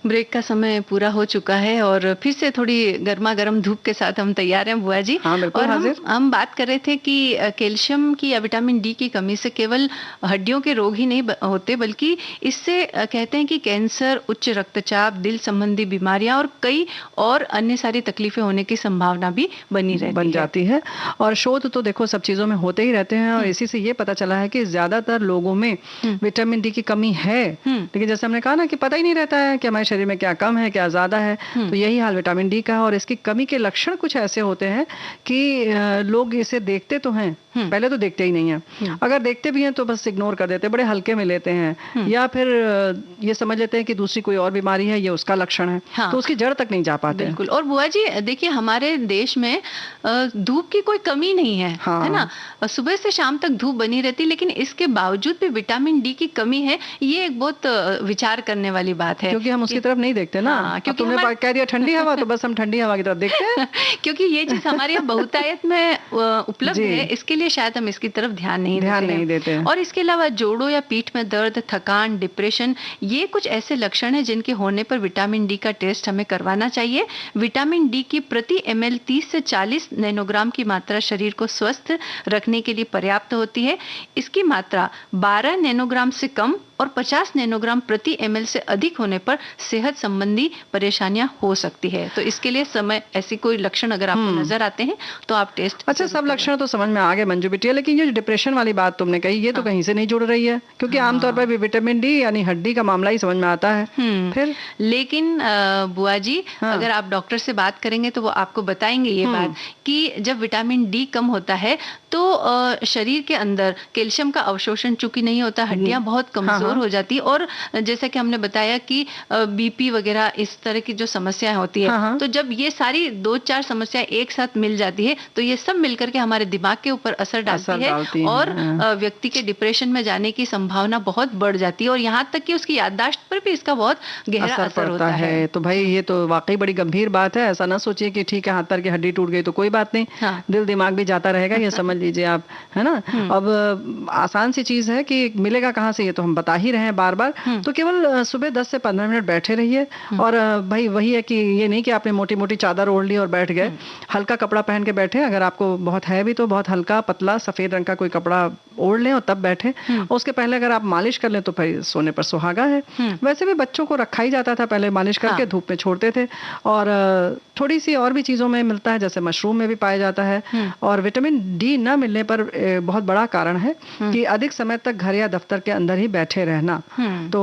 ब्रेक का समय पूरा हो चुका है और फिर से थोड़ी गर्मा गर्म धूप के साथ हम तैयार हैं बुआ जी। हाँ, बिल्कुल और हम बात कर रहे थे कि कैल्शियम की या विटामिन डी की कमी से केवल हड्डियों के रोग ही नहीं होते, बल्कि इससे कहते हैं कि कैंसर, उच्च रक्तचाप, दिल संबंधी बीमारियां और कई और अन्य सारी तकलीफें होने की संभावना भी बन जाती है। और शोध तो देखो सब चीजों में होते ही रहते हैं, और इसी से ये पता चला है कि ज्यादातर लोगों में विटामिन डी की कमी है, लेकिन जैसे हमने कहा ना कि पता ही नहीं रहता है कि हमारे शरीर में क्या कम है क्या ज्यादा है। तो यही हाल विटामिन डी का है। और इसकी कमी के लक्षण कुछ ऐसे होते हैं कि लोग इसे देखते तो हैं, पहले तो देखते ही नहीं है, अगर देखते भी हैं तो बस इग्नोर कर देते हैं, बड़े हल्के में लेते हैं, या फिर ये समझ लेते हैं कि दूसरी कोई और बीमारी है, ये उसका लक्षण है। हाँ। तो उसकी जड़ तक नहीं जा पाते। बिल्कुल। और बुआ जी देखिए हमारे देश में धूप की कोई कमी नहीं है। हाँ। है ना, सुबह से शाम तक धूप बनी रहती, लेकिन इसके बावजूद भी विटामिन डी की कमी है। ये एक बहुत विचार करने वाली बात है, क्योंकि हम उसकी तरफ नहीं देखते ना। हाँ, क्योंकि तुमने कह दिया ठंडी हवा तो बस हम ठंडी हवा की तरफ देखते हैं। क्योंकि ये चीज हमारे यहाँ बहुतायत में उपलब्ध है, इसके लिए इसीलिए शायद हम इसकी तरफ ध्यान नहीं देते हैं। और इसके अलावा जोड़ों या पीठ में दर्द, थकान, डिप्रेशन, ये कुछ ऐसे लक्षण हैं जिनके होने पर विटामिन डी का टेस्ट हमें करवाना चाहिए। विटामिन डी की प्रति ml 30 से 40 नैनोग्राम की मात्रा शरीर को स्वस्थ रखने के लिए पर्याप्त होती है। इसकी मात्रा 12 नैनोग्राम से कम और 50 नैनोग्राम प्रति ml से अधिक होने पर सेहत संबंधी परेशानियां हो सकती है। तो इसके लिए समय ऐसी कोई लक्षण अगर आपको नजर आते हैं तो आप टेस्ट। अच्छा, सब लक्षण तो समझ में आ गए मंजू बिटिया, लेकिन ये जो डिप्रेशन वाली बात तुमने कही ये तो कहीं से नहीं जुड़ रही है, क्योंकि आमतौर पर भी विटामिन डी यानी हड्डी का मामला ही समझ में आता है। फिर लेकिन बुआ जी, अगर आप डॉक्टर से बात करेंगे तो वो आपको बताएंगे ये बात कि जब विटामिन डी कम होता है तो शरीर के अंदर कैल्शियम का अवशोषण चूंकि नहीं होता, हड्डियां बहुत कमजोर हो जाती है। और जैसा कि हमने बताया कि बीपी वगैरह इस तरह की जो समस्याएं होती है, तो जब ये सारी 2-4 समस्याएं एक साथ मिल जाती है तो ये सब मिलकर के हमारे दिमाग के ऊपर असर डालती है और व्यक्ति के डिप्रेशन में जाने की संभावना बहुत बढ़ जाती है और यहाँ तक कि उसकी याददाश्त पर भी इसका बहुत गहरा असर होता है। तो भाई ये तो वाकई बड़ी गंभीर बात है। ऐसा ना सोचिए कि ठीक है हाथ पैर की हड्डी टूट गई तो कोई बात नहीं, दिल दिमाग भी जाता रहेगा, ये समझ लीजिए आप, है ना। अब आसान सी चीज है कि मिलेगा कहाँ से, ये तो हम बता ही रहे हैं बार बार। तो केवल सुबह 10 से 15 मिनट बैठे रहिए और भाई वही है कि ये नहीं कि आपने मोटी मोटी चादर ओढ़ ली और बैठ गए, हल्का कपड़ा पहन के बैठे, अगर आपको बहुत है भी तो बहुत हल्का पतला सफेद रंग का कोई कपड़ा ओढ़ लें और तब बैठे। और उसके पहले अगर आप मालिश कर लें तो फिर सोने पर सुहागा है। वैसे भी बच्चों को रखा ही जाता था पहले मालिश करके, धूप में छोड़ते थे। और थोड़ी सी और भी चीजों में मिलता है, जैसे मशरूम में भी पाया जाता है। और विटामिन डी न मिलने पर बहुत बड़ा कारण है कि अधिक समय तक घर या दफ्तर के अंदर ही बैठे रहना। तो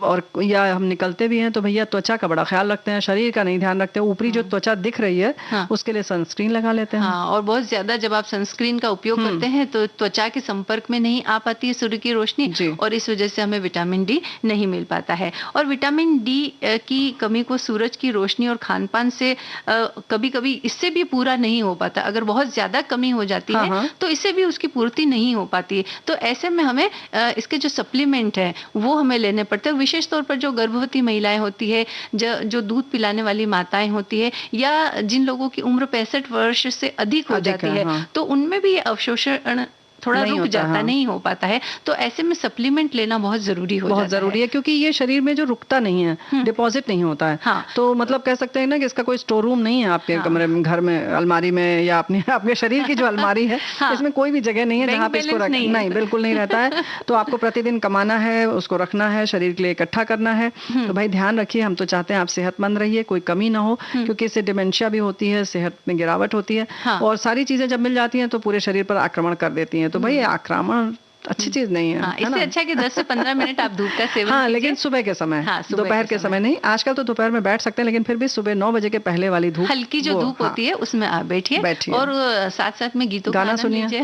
और या हम निकलते भी हैं तो भैया त्वचा का बड़ा ख्याल रखते हैं, शरीर का नहीं ध्यान रखते, ऊपरी जो त्वचा दिख रही है उसके लिए सनस्क्रीन लगा लेते हैं। और बहुत ज्यादा जब आप सनस्क्रीन का उपयोग करते हैं तो त्वचा के संपर्क में नहीं आ पाती है सूर्य की रोशनी और इस वजह से हमें विटामिन डी नहीं मिल पाता है। और विटामिन डी की कमी को सूरज की रोशनी और खानपान से कभी कभी इससे भी पूरा नहीं हो पाता। अगर बहुत ज्यादा कमी हो जाती है तो इससे भी उसकी पूर्ति नहीं हो पाती है। तो ऐसे में हमें इसके जो सप्लीमेंट है वो हमें लेने पड़ते हैं। विशेष तौर पर जो गर्भवती महिलाएं होती है, जो दूध पिलाने वाली माताएं होती है, या जिन लोगों की उम्र 65 वर्ष से अधिक हो जाती है तो उनमें भी अवशोषण थोड़ा रुक जाता, नहीं हो पाता है। तो ऐसे में सप्लीमेंट लेना बहुत जरूरी हो जाता है। बहुत जरूरी है, क्योंकि ये शरीर में जो रुकता नहीं है, डिपॉजिट नहीं होता है। तो मतलब कह सकते हैं ना कि इसका कोई स्टोर रूम नहीं है आपके कमरे में, घर में, अलमारी में, या अपने शरीर की जो अलमारी है इसमें कोई भी जगह नहीं है जहाँ पे इसको रखना। नहीं, बिल्कुल नहीं रहता है। तो आपको प्रतिदिन कमाना है, उसको रखना है, शरीर के लिए इकट्ठा करना है। तो भाई ध्यान रखिए, हम तो चाहते हैं आप सेहतमंद रहिए, कोई कमी ना हो, क्योंकि इससे डिमेंशिया भी होती है, सेहत में गिरावट होती है और सारी चीजें जब मिल जाती हैं तो पूरे शरीर पर आक्रमण कर देती हैं। तो भाई आक्रमण अच्छी चीज नहीं है। इससे अच्छा कि 10 से 15 मिनट आप धूप का सेवन लेकिन सुबह के समय, दोपहर के समय नहीं। आजकल तो दोपहर में बैठ सकते हैं, लेकिन फिर भी सुबह 9 बजे के पहले वाली धूप, हल्की जो धूप होती है उसमें आप बैठिए और साथ साथ में गीतों गाना सुनिए।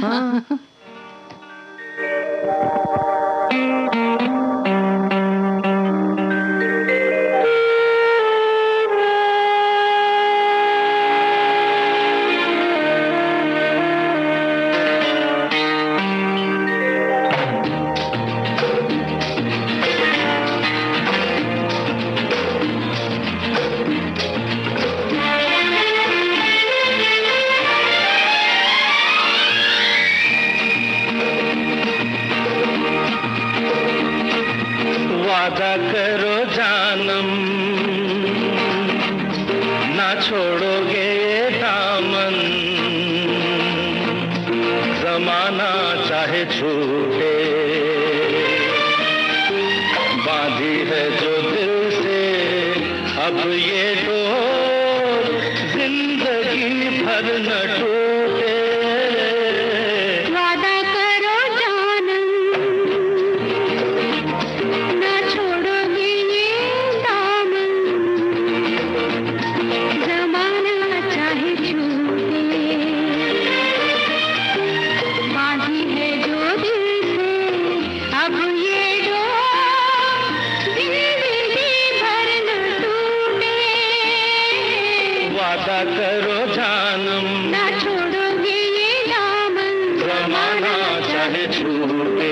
वादा करो जानम, ना छोड़ोगे ये दामन, जमाना चाहे छूटे, बांधी है जो दिल से अब ये डोर, जिंदगी भर न टूटे। वादा करो जानम, ना छोड़ोगे ये दामन, जमाना चाहे छूटे।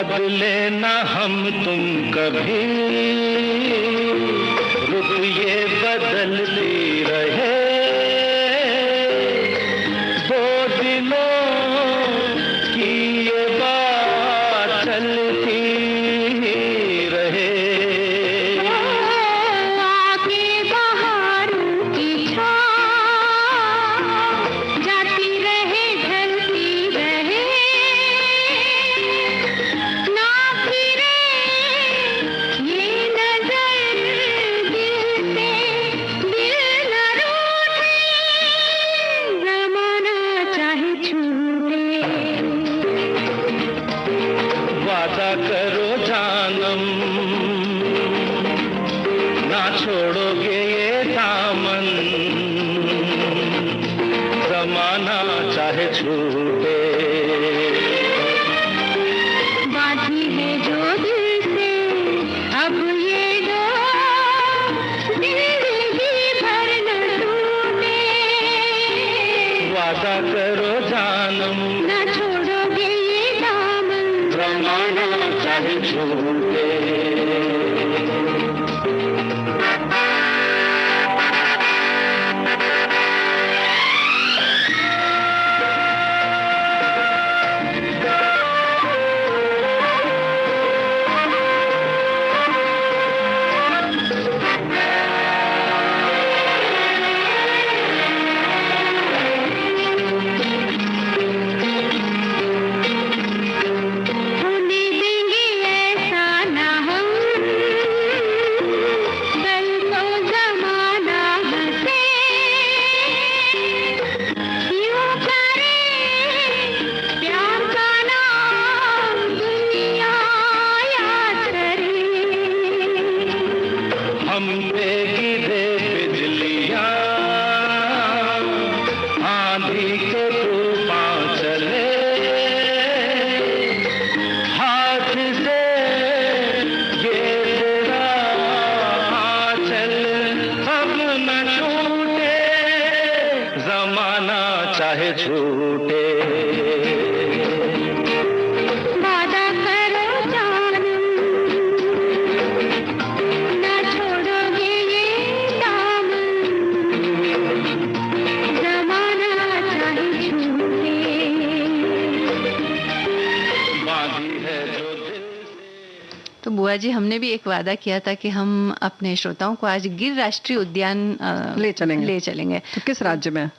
बदले ना हम तुम कभी, रुत ये बदलती रहे, दो दिलों की ये बात चलती रहे। आके बहारों की छाँव जाती रहे, ढलती रहे, ना फिरे ये नजर दिल से, दिल न रूठे, ज़माना चाहे छूटे। वादा करो जानम, ना छोड़ोगे ये दामन, जमाना चाहे छूटे। बाधी है जो दिल से अब ये डोर, जिंदगी भर न टूटे। वादा करो जानम, न छोड़ोगे ये दामन, जमाना चाहे छूटे। होने देंगे ऐसा ना हम, कल को ज़माना हंसे, यूं करे प्यार का नाम दुनिया याद करे। हम पे गिरे बिजलियां, आंधी के तूफान चले, हाथ से ये तेरा आंचल अब न छूटे, जमाना चाहे छूटे। वादा करो जानम, न छोड़ोगे ये दामन, ज़माना चाहे छूटे। बांधी है जो दिल। तो बुआ जी, हमने भी एक वादा किया था कि हम अपने श्रोताओं को आज गिर राष्ट्रीय उद्यान ले चलेंगे। तो किस राज्य में?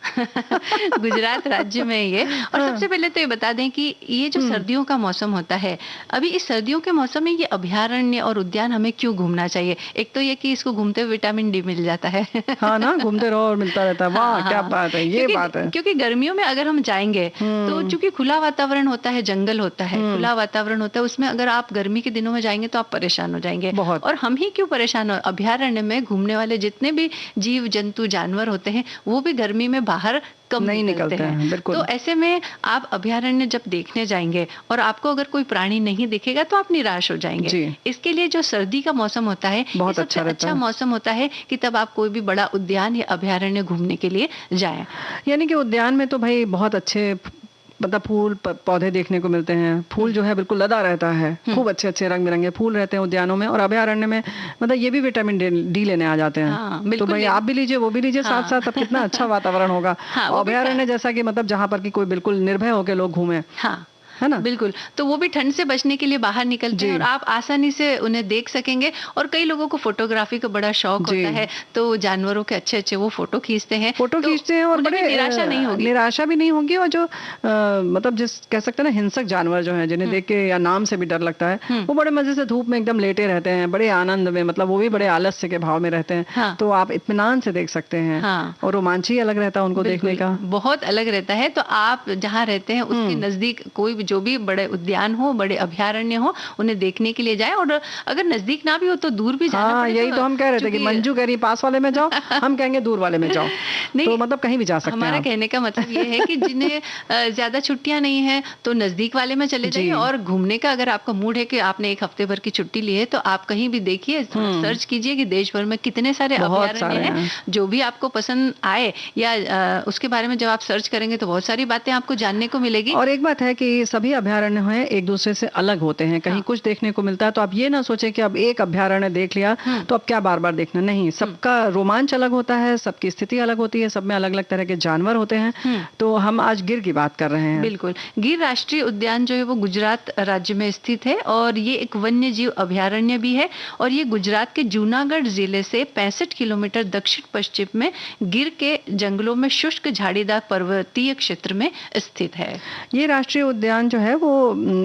गुजरात राज्य में ये। और सबसे पहले तो ये बता दें कि ये जो सर्दियों का मौसम होता है, अभी इस सर्दियों के मौसम में ये अभयारण्य और उद्यान हमें क्यों घूमना चाहिए? एक तो ये कि इसको घूमते हुए विटामिन डी मिल जाता है। हाँ ना, घूमते रहो और मिलता रहता है। वाह, क्या बात है, ये बात है। क्योंकि गर्मियों में अगर हम जाएंगे तो चूंकि खुला वातावरण होता है, जंगल होता है, खुला वातावरण होता है, उसमें अगर आप गर्मी के दिनों में जाएंगे तो आप परेशान हो जाएंगे। बहुत। और हम ही क्यों परेशान हो, अभयारण्य में घूमने वाले जितने भी जीव जंतु जानवर होते हैं वो भी गर्मी में बाहर कम नहीं निकलते हैं। बिल्कुल। तो ऐसे में आप अभयारण्य जब देखने जाएंगे और आपको अगर कोई प्राणी नहीं दिखेगा तो आप निराश हो जाएंगे। जी। इसके लिए जो सर्दी का मौसम होता है, बहुत ये सबसे अच्छा रहता अच्छा है। मौसम होता है कि तब आप कोई भी बड़ा उद्यान या अभयारण्य घूमने के लिए जाएं। यानी कि उद्यान में तो भाई बहुत अच्छे मतलब फूल पौधे देखने को मिलते हैं। फूल जो है बिल्कुल लदा रहता है, खूब अच्छे अच्छे रंग बिरंगे फूल रहते हैं उद्यानों में। और अभयारण्य में मतलब ये भी विटामिन डी लेने आ जाते हैं। हाँ, तो बिल्कुल भाई आप भी लीजिए, वो भी लीजिए, साथ साथ। अब कितना अच्छा वातावरण होगा। हाँ, वो भी अभयारण्य जैसा कि मतलब जहाँ पर कि कोई बिल्कुल निर्भय होकर लोग घूमे, हाँ है ना? बिल्कुल। तो वो भी ठंड से बचने के लिए बाहर निकलते हैं और आप आसानी से उन्हें देख सकेंगे। और कई लोगों को फोटोग्राफी का बड़ा शौक होता है, तो जानवरों के अच्छे अच्छे वो फोटो खींचते हैं और उन्हें बड़े निराशा नहीं होगी। निराशा भी नहीं होगी। और जो मतलब जिस कह सकते हैं ना हिंसक जानवर जो हैं, जिन्हें देख के या नाम से भी डर लगता है, वो बड़े मजे से धूप में एकदम लेटे रहते हैं, बड़े आनंद में, मतलब वो भी बड़े आलस्य के भाव में रहते हैं। हाँ। तो आप इत्मीनान से देख सकते हैं। हाँ। और रोमांच ही अलग रहता है उनको देखने का, बहुत अलग रहता है। तो आप जहाँ रहते हैं उसके नजदीक कोई भी जो भी बड़े उद्यान हो, बड़े अभयारण्य हो, उन्हें देखने के लिए जाएं। और अगर नजदीक ना भी हो तो दूर भी जाना हाँ, पड़े। यही तो हम कह रहे थे कि मंजू कह रही पास वाले में जाओ, हम कहेंगे दूर वाले में जाओ। तो मतलब कहीं भी जा सकते हैं। हमारा कहने का मतलब ये है कि जिन्हें ज्यादा छुट्टियां नहीं है तो नजदीक वाले में चले जाइए। और घूमने का अगर आपका मूड है कि आपने एक हफ्ते भर की छुट्टी ली है तो आप कहीं भी देखिए, सर्च कीजिए कि देश भर में कितने सारे अभयारण्य हैं। जो भी आपको पसंद आए या उसके बारे में जब आप सर्च करेंगे तो बहुत सारी बातें आपको जानने को मिलेगी। और एक बात है कि सभी अभयारण्य हैं एक दूसरे से अलग होते हैं, कहीं कुछ देखने को मिलता है तो आप ये ना सोचें कि अब एक अभयारण्य देख लिया तो अब क्या बार बार देखना, नहीं, सबका रोमांच अलग होता है, सबकी स्थिति अलग होती है, सब में अलग अलग तरह के जानवर होते हैं। तो हम आज गिर की बात कर रहे हैं। बिल्कुल, गिर राष्ट्रीय उद्यान जो है वो गुजरात राज्य में स्थित है और ये एक वन्य जीव अभयारण्य भी है और ये गुजरात के जूनागढ़ जिले से 65 किलोमीटर दक्षिण पश्चिम में गिर के जंगलों में शुष्क झाड़ीदार पर्वतीय क्षेत्र में स्थित है। ये राष्ट्रीय उद्यान जो है वो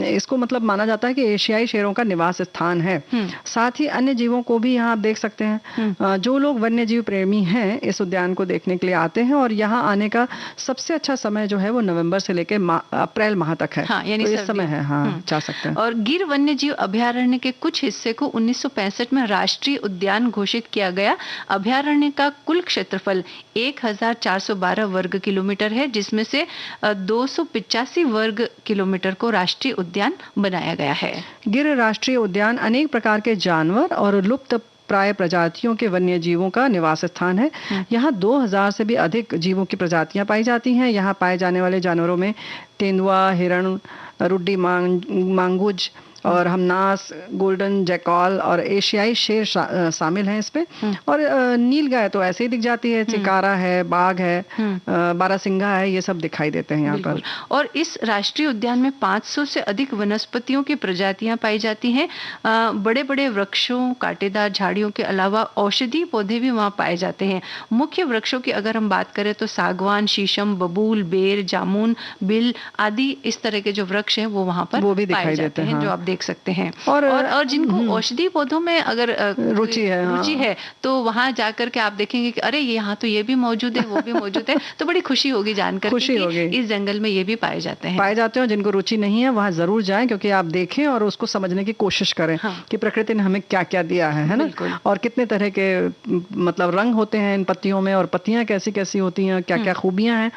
इसको मतलब माना जाता है कि एशियाई शेरों का निवास स्थान है। साथ ही अन्य जीवों को भी यहाँ आप देख सकते हैं। जो लोग वन्य जीव प्रेमी हैं इस उद्यान को देखने के लिए आते हैं और यहाँ आने का सबसे अच्छा समय जो है वो नवंबर से लेकर अप्रैल माह तक है। हाँ, यानी तो इस समय है, हाँ, जा सकते हैं। और गिर वन्य जीव अभयारण्य के कुछ हिस्से को 1965 में राष्ट्रीय उद्यान घोषित किया गया। अभयारण्य का कुल क्षेत्रफल 1412 वर्ग किलोमीटर है, जिसमें से 285 वर्ग किलोमीटर को राष्ट्रीय उद्यान बनाया गया है। गिर राष्ट्रीय उद्यान अनेक प्रकार के जानवर और लुप्त प्राय प्रजातियों के वन्य जीवों का निवास स्थान है। यहाँ 2000 से भी अधिक जीवों की प्रजातियां पाई जाती हैं। यहाँ पाए जाने वाले जानवरों में तेंदुआ, हिरण, रुड्डी मांगुज और हमनास, गोल्डन जैकॉल और एशियाई शेर शामिल हैं इसमें। और नील गाय तो ऐसे ही दिख जाती है, चिकारा है, बाघ है, बारहसिंगा है, ये सब दिखाई देते हैं यहाँ पर। और इस राष्ट्रीय उद्यान में 500 से अधिक वनस्पतियों की प्रजातियां पाई जाती हैं। बड़े बड़े वृक्षों, कांटेदार झाड़ियों के अलावा औषधीय पौधे भी वहाँ पाए जाते हैं। मुख्य वृक्षों की अगर हम बात करें तो सागवान, शीशम, बबूल, बेर, जामुन, बिल आदि इस तरह के जो वृक्ष हैं वो वहाँ पर वो भी पाए दिखाई जाते देते हैं, हैं। जो आप देख सकते हैं। और जिनको औषधि पौधों में अगर रुचि है तो वहां जाकर के आप देखेंगे कि अरे यहाँ तो ये भी मौजूद है, वो भी मौजूद है, तो बड़ी खुशी होगी जानकर कि इस जंगल में ये भी पाए जाते हैं। जिनको रुचि नहीं है वहां जरूर जाएं, क्योंकि आप देखें और उसको समझने की कोशिश करें कि प्रकृति ने हमें क्या क्या दिया है ना, और कितने तरह के मतलब रंग होते हैं इन पत्तियों में, और पत्तियां कैसी कैसी होती हैं, क्या क्या खूबियां हैं।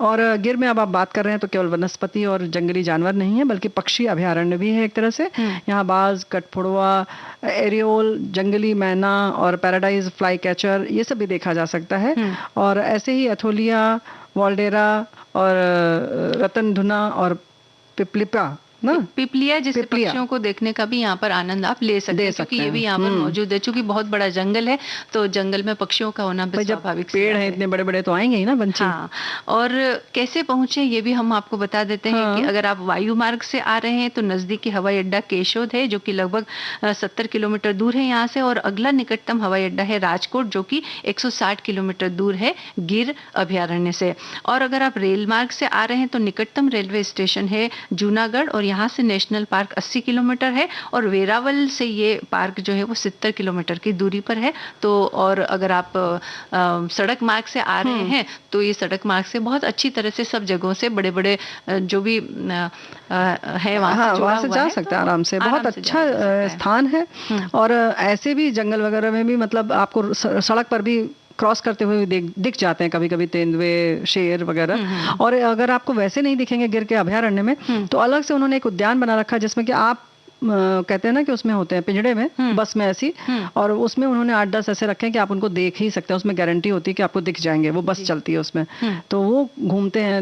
और गिर में अब आप बात कर रहे हैं तो केवल वनस्पति और जंगली जानवर नहीं है, बल्कि पक्षी अभयारण्य भी है एक तरह से। यहाँ बाज, कठफोड़वा, एरियोल, जंगली मैना और पैराडाइज फ्लाई कैचर ये सब भी देखा जा सकता है। और ऐसे ही एथोलिया, वॉल्डेरा और रतनधुना और पिपलिपा ना, पिपलिया जैसे पक्षियों को देखने का भी यहाँ पर आनंद आप ले सकते हैं, क्योंकि ये भी यहाँ पर मौजूद है। चूंकि बहुत बड़ा जंगल है तो जंगल में पक्षियों का होना भी स्वाभाविक। पेड़ हैं इतने बड़े बड़े तो आएंगे ही ना पंछी। हाँ, और कैसे पहुंचे ये भी हम आपको बता देते हैं कि अगर आप वायु मार्ग से आ रहे हैं तो नजदीकी हवाई अड्डा केशोद है, जो कि लगभग 70 किलोमीटर दूर है यहाँ से। और अगला निकटतम हवाई अड्डा है राजकोट, जो कि 160 किलोमीटर दूर है गिर अभयारण्य से। और अगर आप रेल मार्ग से आ रहे हैं तो निकटतम रेलवे स्टेशन है जूनागढ़, और यहाँ से नेशनल पार्क 80 किलोमीटर है, और वेरावल से ये पार्क जो है वो 70 किलोमीटर की दूरी पर है। तो और अगर आप सड़क मार्ग से आ रहे हैं तो ये सड़क मार्ग से बहुत अच्छी तरह से सब जगहों से बड़े बड़े जो भी है वहाँ से जा सकते हैं आराम से। बहुत अच्छा स्थान है। और ऐसे भी जंगल वगैरह में भी मतलब आपको सड़क पर भी क्रॉस करते हुए दिख जाते हैं कभी कभी तेंदुए, शेर वगैरह। और अगर आपको वैसे नहीं दिखेंगे गिर के अभयारण्य में, तो अलग से उन्होंने एक उद्यान बना रखा है जिसमें कि आप कहते हैं ना कि उसमें होते हैं पिंजड़े में, बस में ऐसी, और उसमें उन्होंने 8-10 ऐसे रखे हैं कि आप उनको देख ही सकते हैं। उसमें गारंटी होती है कि आपको दिख जाएंगे, वो बस चलती है उसमें, तो वो घूमते हैं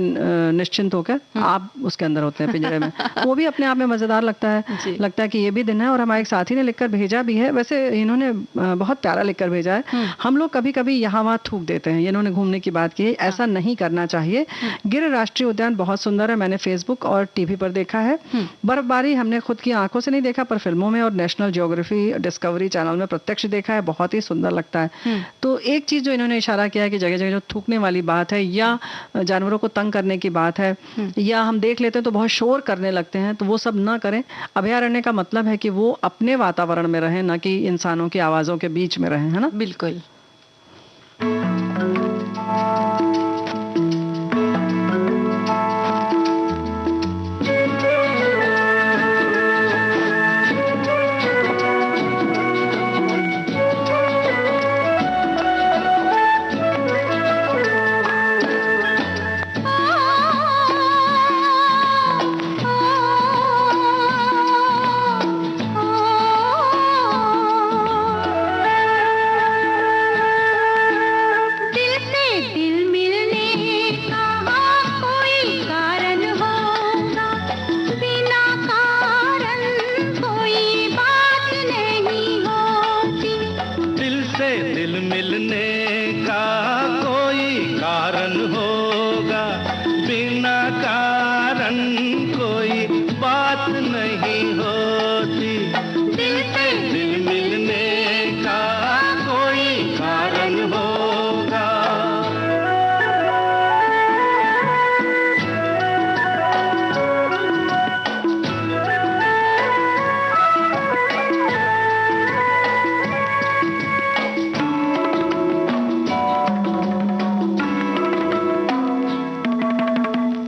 निश्चिंत होकर, आप उसके अंदर होते हैं पिंजड़े में। वो भी अपने आप में मजेदार लगता है कि ये भी दिन है। और हमारे एक साथी ने लिखकर भेजा भी है, वैसे इन्होंने बहुत प्यारा लिखकर भेजा है। हम लोग कभी कभी यहाँ वहाँ थूक देते हैं, इन्होंने घूमने की बात की है, ऐसा नहीं करना चाहिए। गिर राष्ट्रीय उद्यान बहुत सुंदर है, मैंने फेसबुक और टीवी पर देखा है। बर्फबारी हमने खुद की आंखों से नहीं देखा, पर फिल्मों में और नेशनल ज्योग्राफी डिस्कवरी चैनल में प्रत्यक्ष देखा है, बहुत ही सुंदर लगता है। तो एक चीज जो इन्होंने इशारा किया है कि जगह जगह जो थूकने वाली बात है या जानवरों को तंग करने की बात है, या हम देख लेते हैं तो बहुत शोर करने लगते हैं, तो वो सब ना करें। अभयारण्य का मतलब है कि वो अपने वातावरण में रहें, ना कि इंसानों की आवाजों के बीच में रहें, है ना। बिल्कुल। कोई बात नहीं होती, दिल से दिल मिलने का कोई कारण होगा।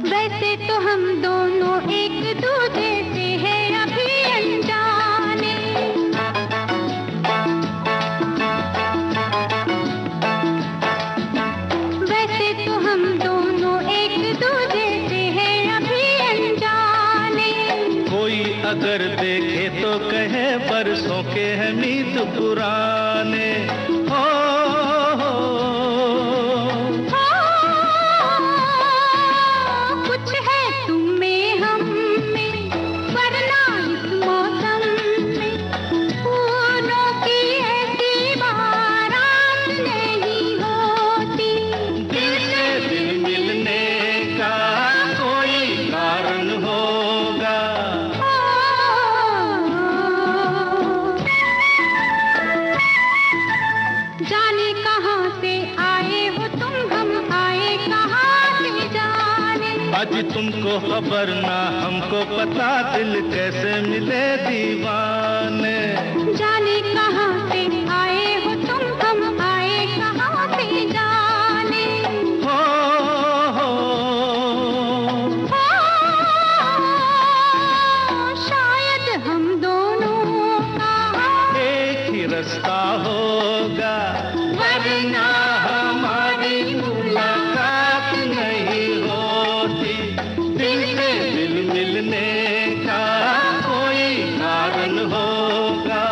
वैसे तो हम दोनों एक दूसरे से हैं अभी अनजाने, वैसे तो हम दोनों एक दूसरे से हैं अभी अनजाने। कोई अगर देखे तो कहे बरसों के हैं मीत पुराने। हो कुछ है तुम में हम में, वरना इस मौसम में फूलों की ऐसी बारात नहीं होती। दिल से दिल मिलने का कोई कारण होगा। जाने कहाँ से आए हो तुम, हम आए कहाँ से जाने। आज तुमको खबर ना हमको पता, दिल कैसे मिले दीवाने। जाने कहाँ से आए हो तुम, हम आए कहाँ से जाने। हो शायद हम दोनों का एक ही रास्ता होगा, वरना हमारी मुलाकात नहीं होती। दिल से दिल मिलने का कोई कारण होगा।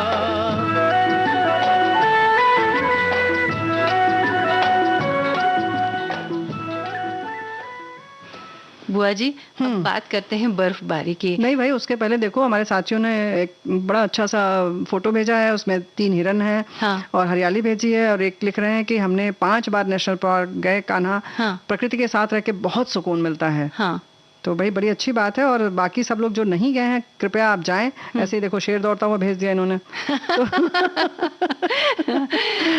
बुआ जी, हम बात करते हैं बर्फबारी की। नहीं भाई, उसके पहले देखो हमारे साथियों ने एक बड़ा अच्छा सा फोटो भेजा है, उसमें 3 हिरन हैं। हाँ। और हरियाली भेजी है, और एक लिख रहे हैं कि हमने 5 बार नेशनल पार्क गए कान्हा, हाँ। प्रकृति के साथ रह के बहुत सुकून मिलता है। हाँ, तो भाई बड़ी अच्छी बात है, और बाकी सब लोग जो नहीं गए हैं कृपया आप जाएं। ऐसे ही देखो शेर दौड़ता हुआ भेज दिया इन्होंने।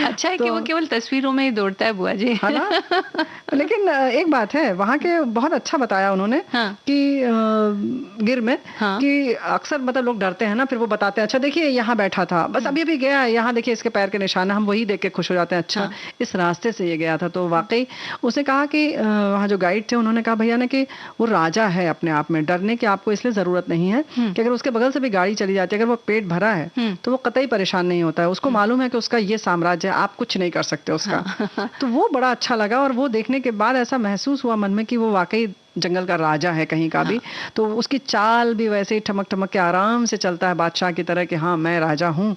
अच्छा है कि वो केवल तस्वीरों में ही दौड़ता है बुआ जी। है ना। लेकिन एक बात है, वहाँ के बहुत अच्छा बताया उन्होंने। हाँ। कि गिर में हाँ। कि अक्सर मतलब लोग डरते हैं ना, फिर वो बताते हैं अच्छा देखिए यहाँ बैठा था, बस अभी अभी गया है, यहाँ देखिए इसके पैर के निशान है, हम वही देख के खुश हो जाते हैं, अच्छा इस रास्ते से ये गया था। तो वाकई उसने कहा कि वहाँ जो गाइड थे उन्होंने कहा भैया ने कि वो राजा है अपने आप में, डरने की आपको इसलिए जरूरत नहीं है कि अगर उसके बगल से भी गाड़ी चली जाती है, अगर वो पेट भरा है तो वो कतई परेशान नहीं होता है। उसको मालूम है कि उसका ये साम्राज्य है, आप कुछ नहीं कर सकते उसका। तो वो बड़ा अच्छा लगा, और वो देखने के बाद ऐसा महसूस हुआ मन में कि वो वाकई जंगल का राजा है कहीं का भी। तो उसकी चाल भी वैसे ही ठमक ठमक के आराम से चलता है, बादशाह की तरह कि हाँ मैं राजा हूँ।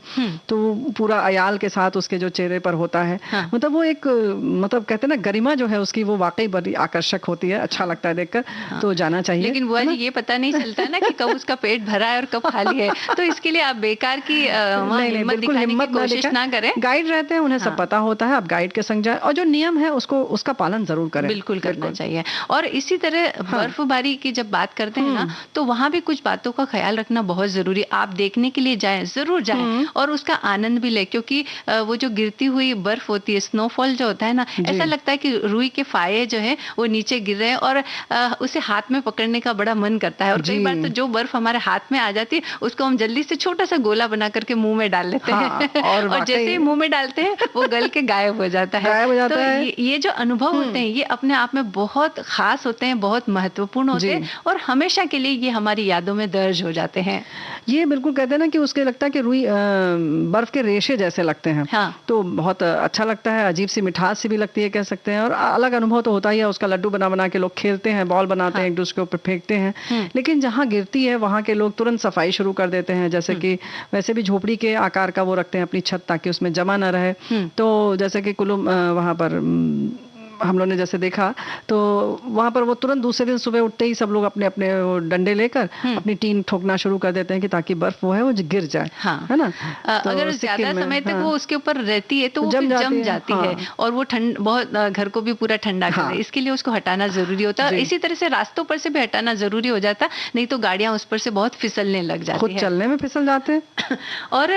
तो पूरा अयाल के साथ उसके जो चेहरे पर होता है, मतलब वो एक मतलब कहते हैं ना गरिमा जो है उसकी, वो वाकई बड़ी आकर्षक होती है, अच्छा लगता है देखकर। तो जाना चाहिए। लेकिन बुआ जी ये पता नहीं चलता ना कि कब उसका पेट भरा है और कब खाली है, तो इसके लिए आप बेकार की वहाँ हिम्मत दिखाने की कोशिश ना करें। गाइड रहते हैं, उन्हें सब पता होता है, आप गाइड के संग जाए, और जो नियम है उसको उसका पालन जरूर करें। बिल्कुल करना चाहिए। और इसी तरह बर्फबारी की जब बात करते हैं ना, तो वहां भी कुछ बातों का ख्याल रखना बहुत जरूरी। आप देखने के लिए जाएं, जरूर जाएं और उसका आनंद भी लें, क्योंकि वो जो गिरती हुई बर्फ होती है, स्नोफॉल जो होता है ना, ऐसा लगता है कि रुई के फाये जो है वो नीचे गिर रहे हैं, और उसे हाथ में पकड़ने का बड़ा मन करता है। और कई बार तो जो बर्फ हमारे हाथ में आ जाती है उसको हम जल्दी से छोटा सा गोला बना करके मुंह में डाल लेते हैं। और जैसे ही मुंह में डालते हैं वो गल के गायब हो जाता है। तो ये जो अनुभव होते हैं ये अपने आप में बहुत खास होते हैं, बहुत महत्वपूर्ण होते हैं, और हमेशा के लिए ये हमारी यादों में दर्ज हो जाते हैं। ये बिल्कुल कहते हैं ना कि उसके लगता है कि रुई बर्फ के रेशे जैसे लगते हैं। हाँ। तो बहुत अच्छा लगता है, अजीब सी मिठास सी भी लगती है कह सकते हैं, और अलग अनुभव तो होता ही है। उसका लड्डू बना बना के लोग खेलते हैं, बॉल बनाते हैं, एक दूसरे के ऊपर फेंकते हैं। लेकिन जहाँ गिरती है वहाँ के लोग तुरंत सफाई शुरू कर देते हैं, जैसे कि वैसे भी झोपड़ी के आकार का वो रखते हैं अपनी छत, ताकि उसमें जमा न रहे। तो जैसे कि कुल्लू वहाँ पर हम लोग ने जैसे देखा तो वहां पर वो तुरंत दूसरे दिन सुबह उठते ही सब लोग अपने अपने वो डंडे लेकर अपनी टीन ठोकना शुरू कर देते हैं कि ताकि बर्फ वो है वो गिर जाए। हाँ। है ना? तो अगर ज्यादा समय तक वो उसके ऊपर रहती है तो वो जम फिर जम जाती है और वो ठंड बहुत घर को भी पूरा ठंडा कर दे, इसके लिए उसको हटाना जरूरी होता है। इसी तरह से रास्तों पर से भी हटाना जरूरी हो जाता, नहीं तो गाड़ियां उस पर से बहुत फिसलने लग जाती खुद है, चलने में फिसल जाते हैं। और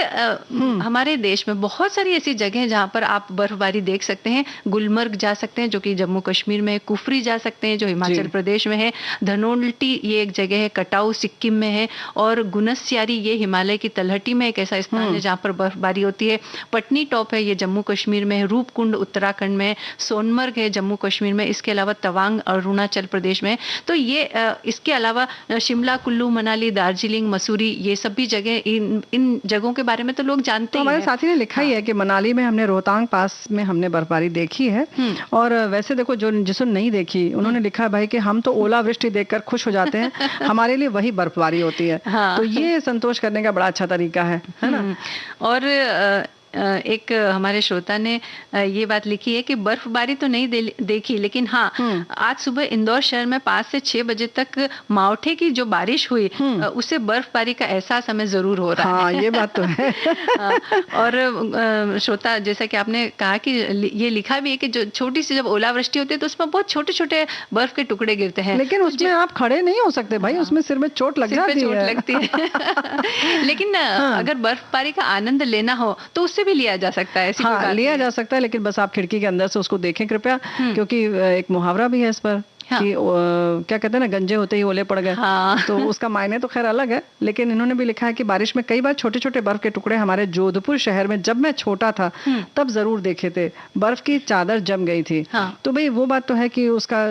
हमारे देश में बहुत सारी ऐसी जगह हैं जहां पर आप बर्फबारी देख सकते हैं। गुलमर्ग जा सकते हैं जो कि जम्मू कश्मीर में है, कुफरी जा सकते हैं जो हिमाचल प्रदेश में है, धनोल्टी ये एक जगह है, कटाऊ सिक्किम में है, और गुनस्यारी ये हिमालय की तलहटी में एक ऐसा स्थान है जहां पर बर्फबारी होती है। पटनी टॉप है ये जम्मू कश्मीर में है, रूपकुंड उत्तराखंड में, सोनमर्ग है जम्मू कश्मीर में, इसके अलावा तवांग अरुणाचल प्रदेश में। तो ये इसके अलावा शिमला, कुल्लू मनाली, दार्जिलिंग, मसूरी, ये सब भी जगह, इन जगहों के बारे में तो लोग जानते ही हैं। हमारे साथी ने लिखा ही है कि मनाली में हमने रोहतांग पास में हमने बर्फबारी देखी है, और वैसे देखो जो जिसने नहीं देखी उन्होंने लिखा है भाई कि हम तो ओलावृष्टि देखकर खुश हो जाते हैं, हमारे लिए वही बर्फबारी होती है। तो ये संतोष करने का बड़ा अच्छा तरीका है ना? और एक हमारे श्रोता ने ये बात लिखी है कि बर्फबारी तो नहीं देखी, लेकिन हाँ आज सुबह इंदौर शहर में 5 से 6 बजे तक मावठे की जो बारिश हुई उससे बर्फबारी का एहसास हमें जरूर हो रहा है। ये बात तो है। और श्रोता जैसा कि आपने कहा कि ये लिखा भी है कि जो छोटी सी जब ओलावृष्टि होती है तो उसमें बहुत छोटे छोटे बर्फ के टुकड़े गिरते हैं, लेकिन उसमें आप खड़े नहीं हो सकते भाई, उसमें सिर में चोट लग जाती है। लेकिन अगर बर्फबारी का आनंद लेना हो तो उससे भी लिया जा सकता है। हाँ, लिया जा सकता है, लेकिन बस आप खिड़की के अंदर से उसको देखें कृपया, क्योंकि एक मुहावरा भी है इस पर कि क्या कहते हैं ना, गंजे होते ही ओले पड़ गए। तो उसका मायने तो खैर अलग है, लेकिन इन्होंने भी लिखा है कि बारिश में कई बार छोटे छोटे बर्फ के टुकड़े हमारे जोधपुर शहर में जब मैं छोटा था तब जरूर देखे थे, बर्फ की चादर जम गई थी। तो भाई वो बात तो है कि उसका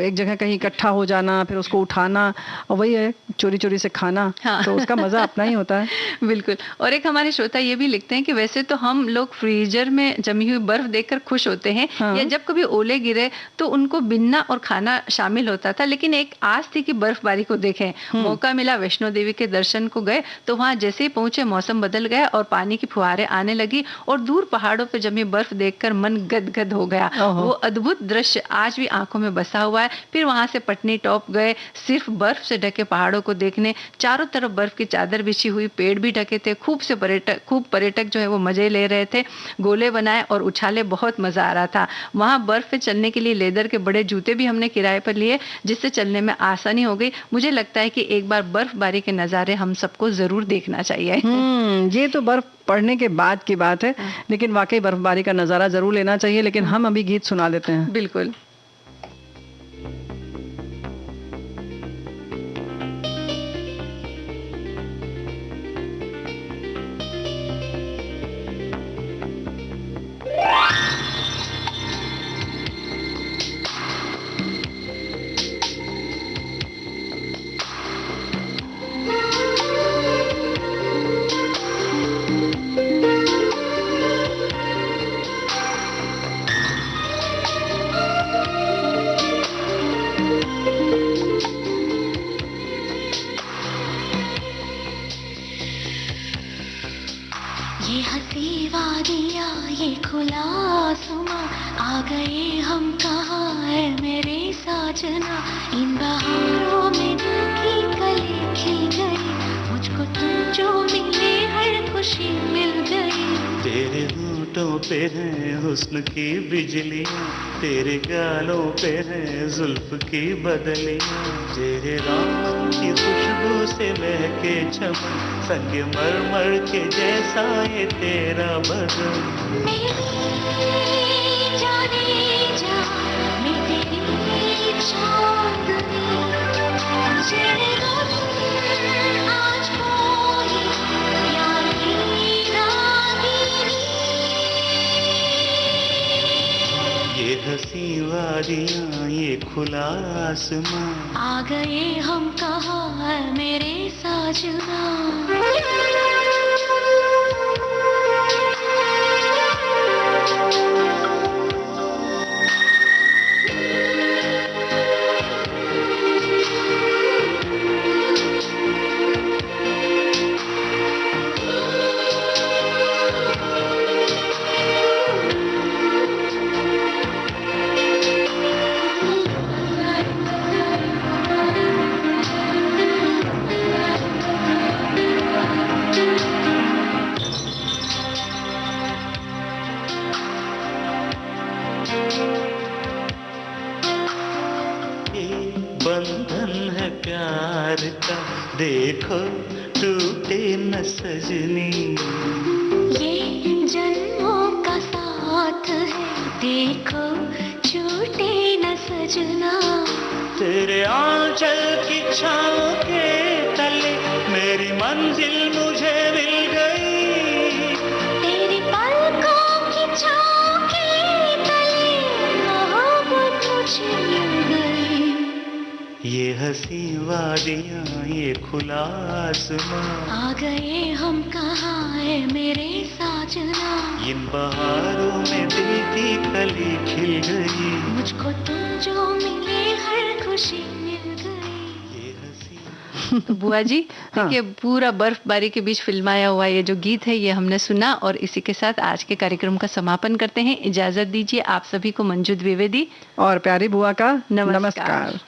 एक जगह कहीं इकट्ठा हो जाना, फिर उसको उठाना, और वही है चोरी चोरी से खाना। तो उसका मजा अपना ही होता है। बिल्कुल। और एक हमारे श्रोता ये भी लिखते हैं कि वैसे तो हम लोग फ्रीजर में जमी हुई बर्फ देखकर खुश होते हैं, या जब कभी ओले गिरे तो उनको बिनना और खाना शामिल होता था, लेकिन एक आस थी कि बर्फबारी को देखें। मौका मिला, वैष्णो देवी के दर्शन को गए तो वहां जैसे ही पहुंचे मौसम बदल गया और पानी की फुहारें आने लगी, और दूर पहाड़ों पे जमी बर्फ देखकर मन गदगद हो गया। वो अद्भुत दृश्य आज भी आंखों में बसा हुआ है। फिर वहां से पटनी टॉप गए सिर्फ बर्फ से ढके पहाड़ों को देखने, चारों तरफ बर्फ की चादर बिछी हुई, पेड़ भी ढके थे, खूब पर्यटक जो है वो मजे ले रहे थे, गोले बनाए और उछाले, बहुत मजा आ रहा था। वहां बर्फ पे चलने के लिए लेदर के बड़े जूते भी हमने किराए पर लिए, जिससे चलने में आसानी हो गई। मुझे लगता है कि एक बार बर्फबारी के नज़ारे हम सबको जरूर देखना चाहिए। ये तो बर्फ पड़ने के बाद की बात है, लेकिन वाकई बर्फबारी का नजारा जरूर लेना चाहिए। लेकिन हम अभी गीत सुना देते हैं। बिल्कुल। ये हंसी वादियाँ, ये खुला आसमां, आ गए हम कहाँ है मेरे साजना। इन बहारों में दिल की कली खिल गई, मुझको तुम जो मिले हर खुशी मिल गई। तेरे होठों पे है हुस्न की बिजलियाँ, तेरे गालों पे है जुल्फ की बदलियाँ, तेरे राम की खुशबू से महके चमन, संग मरमर के जैसा ये तेरा बदन। मेरी जाने जा, मैं तेरी चांदनी, तुझे आज कोई प्यार की रागिनी। ये हंसी वादियाँ, ये खुला आसमां, आ गए हम कहाँ है मेरे साजना। प्यार का देखो टूटे न सजनी। ये जन्मों का साथ है देखो छूटे न सजना। तेरे आंचल की छाँव के तले मेरी मंजिल मुझे मिल गई। तेरी पलकों की छाँव के तले मोहब्बत मुझे मिल गई। ये हंसी वादियाँ ये खुला आसमां, आ गए हम कहाँ है मेरे साजना। इन बहारों में दिल की कली खिल गई। मुझको तुम जो मिले हर खुशी मिल गई। ये हंसी तो बुआ जी देखिए पूरा बर्फबारी के बीच फिल्माया हुआ ये जो गीत है ये हमने सुना और इसी के साथ आज के कार्यक्रम का समापन करते हैं। इजाजत दीजिए आप सभी को मंजू द्विवेदी और प्यारी बुआ का नमस्कार। नमस्कार।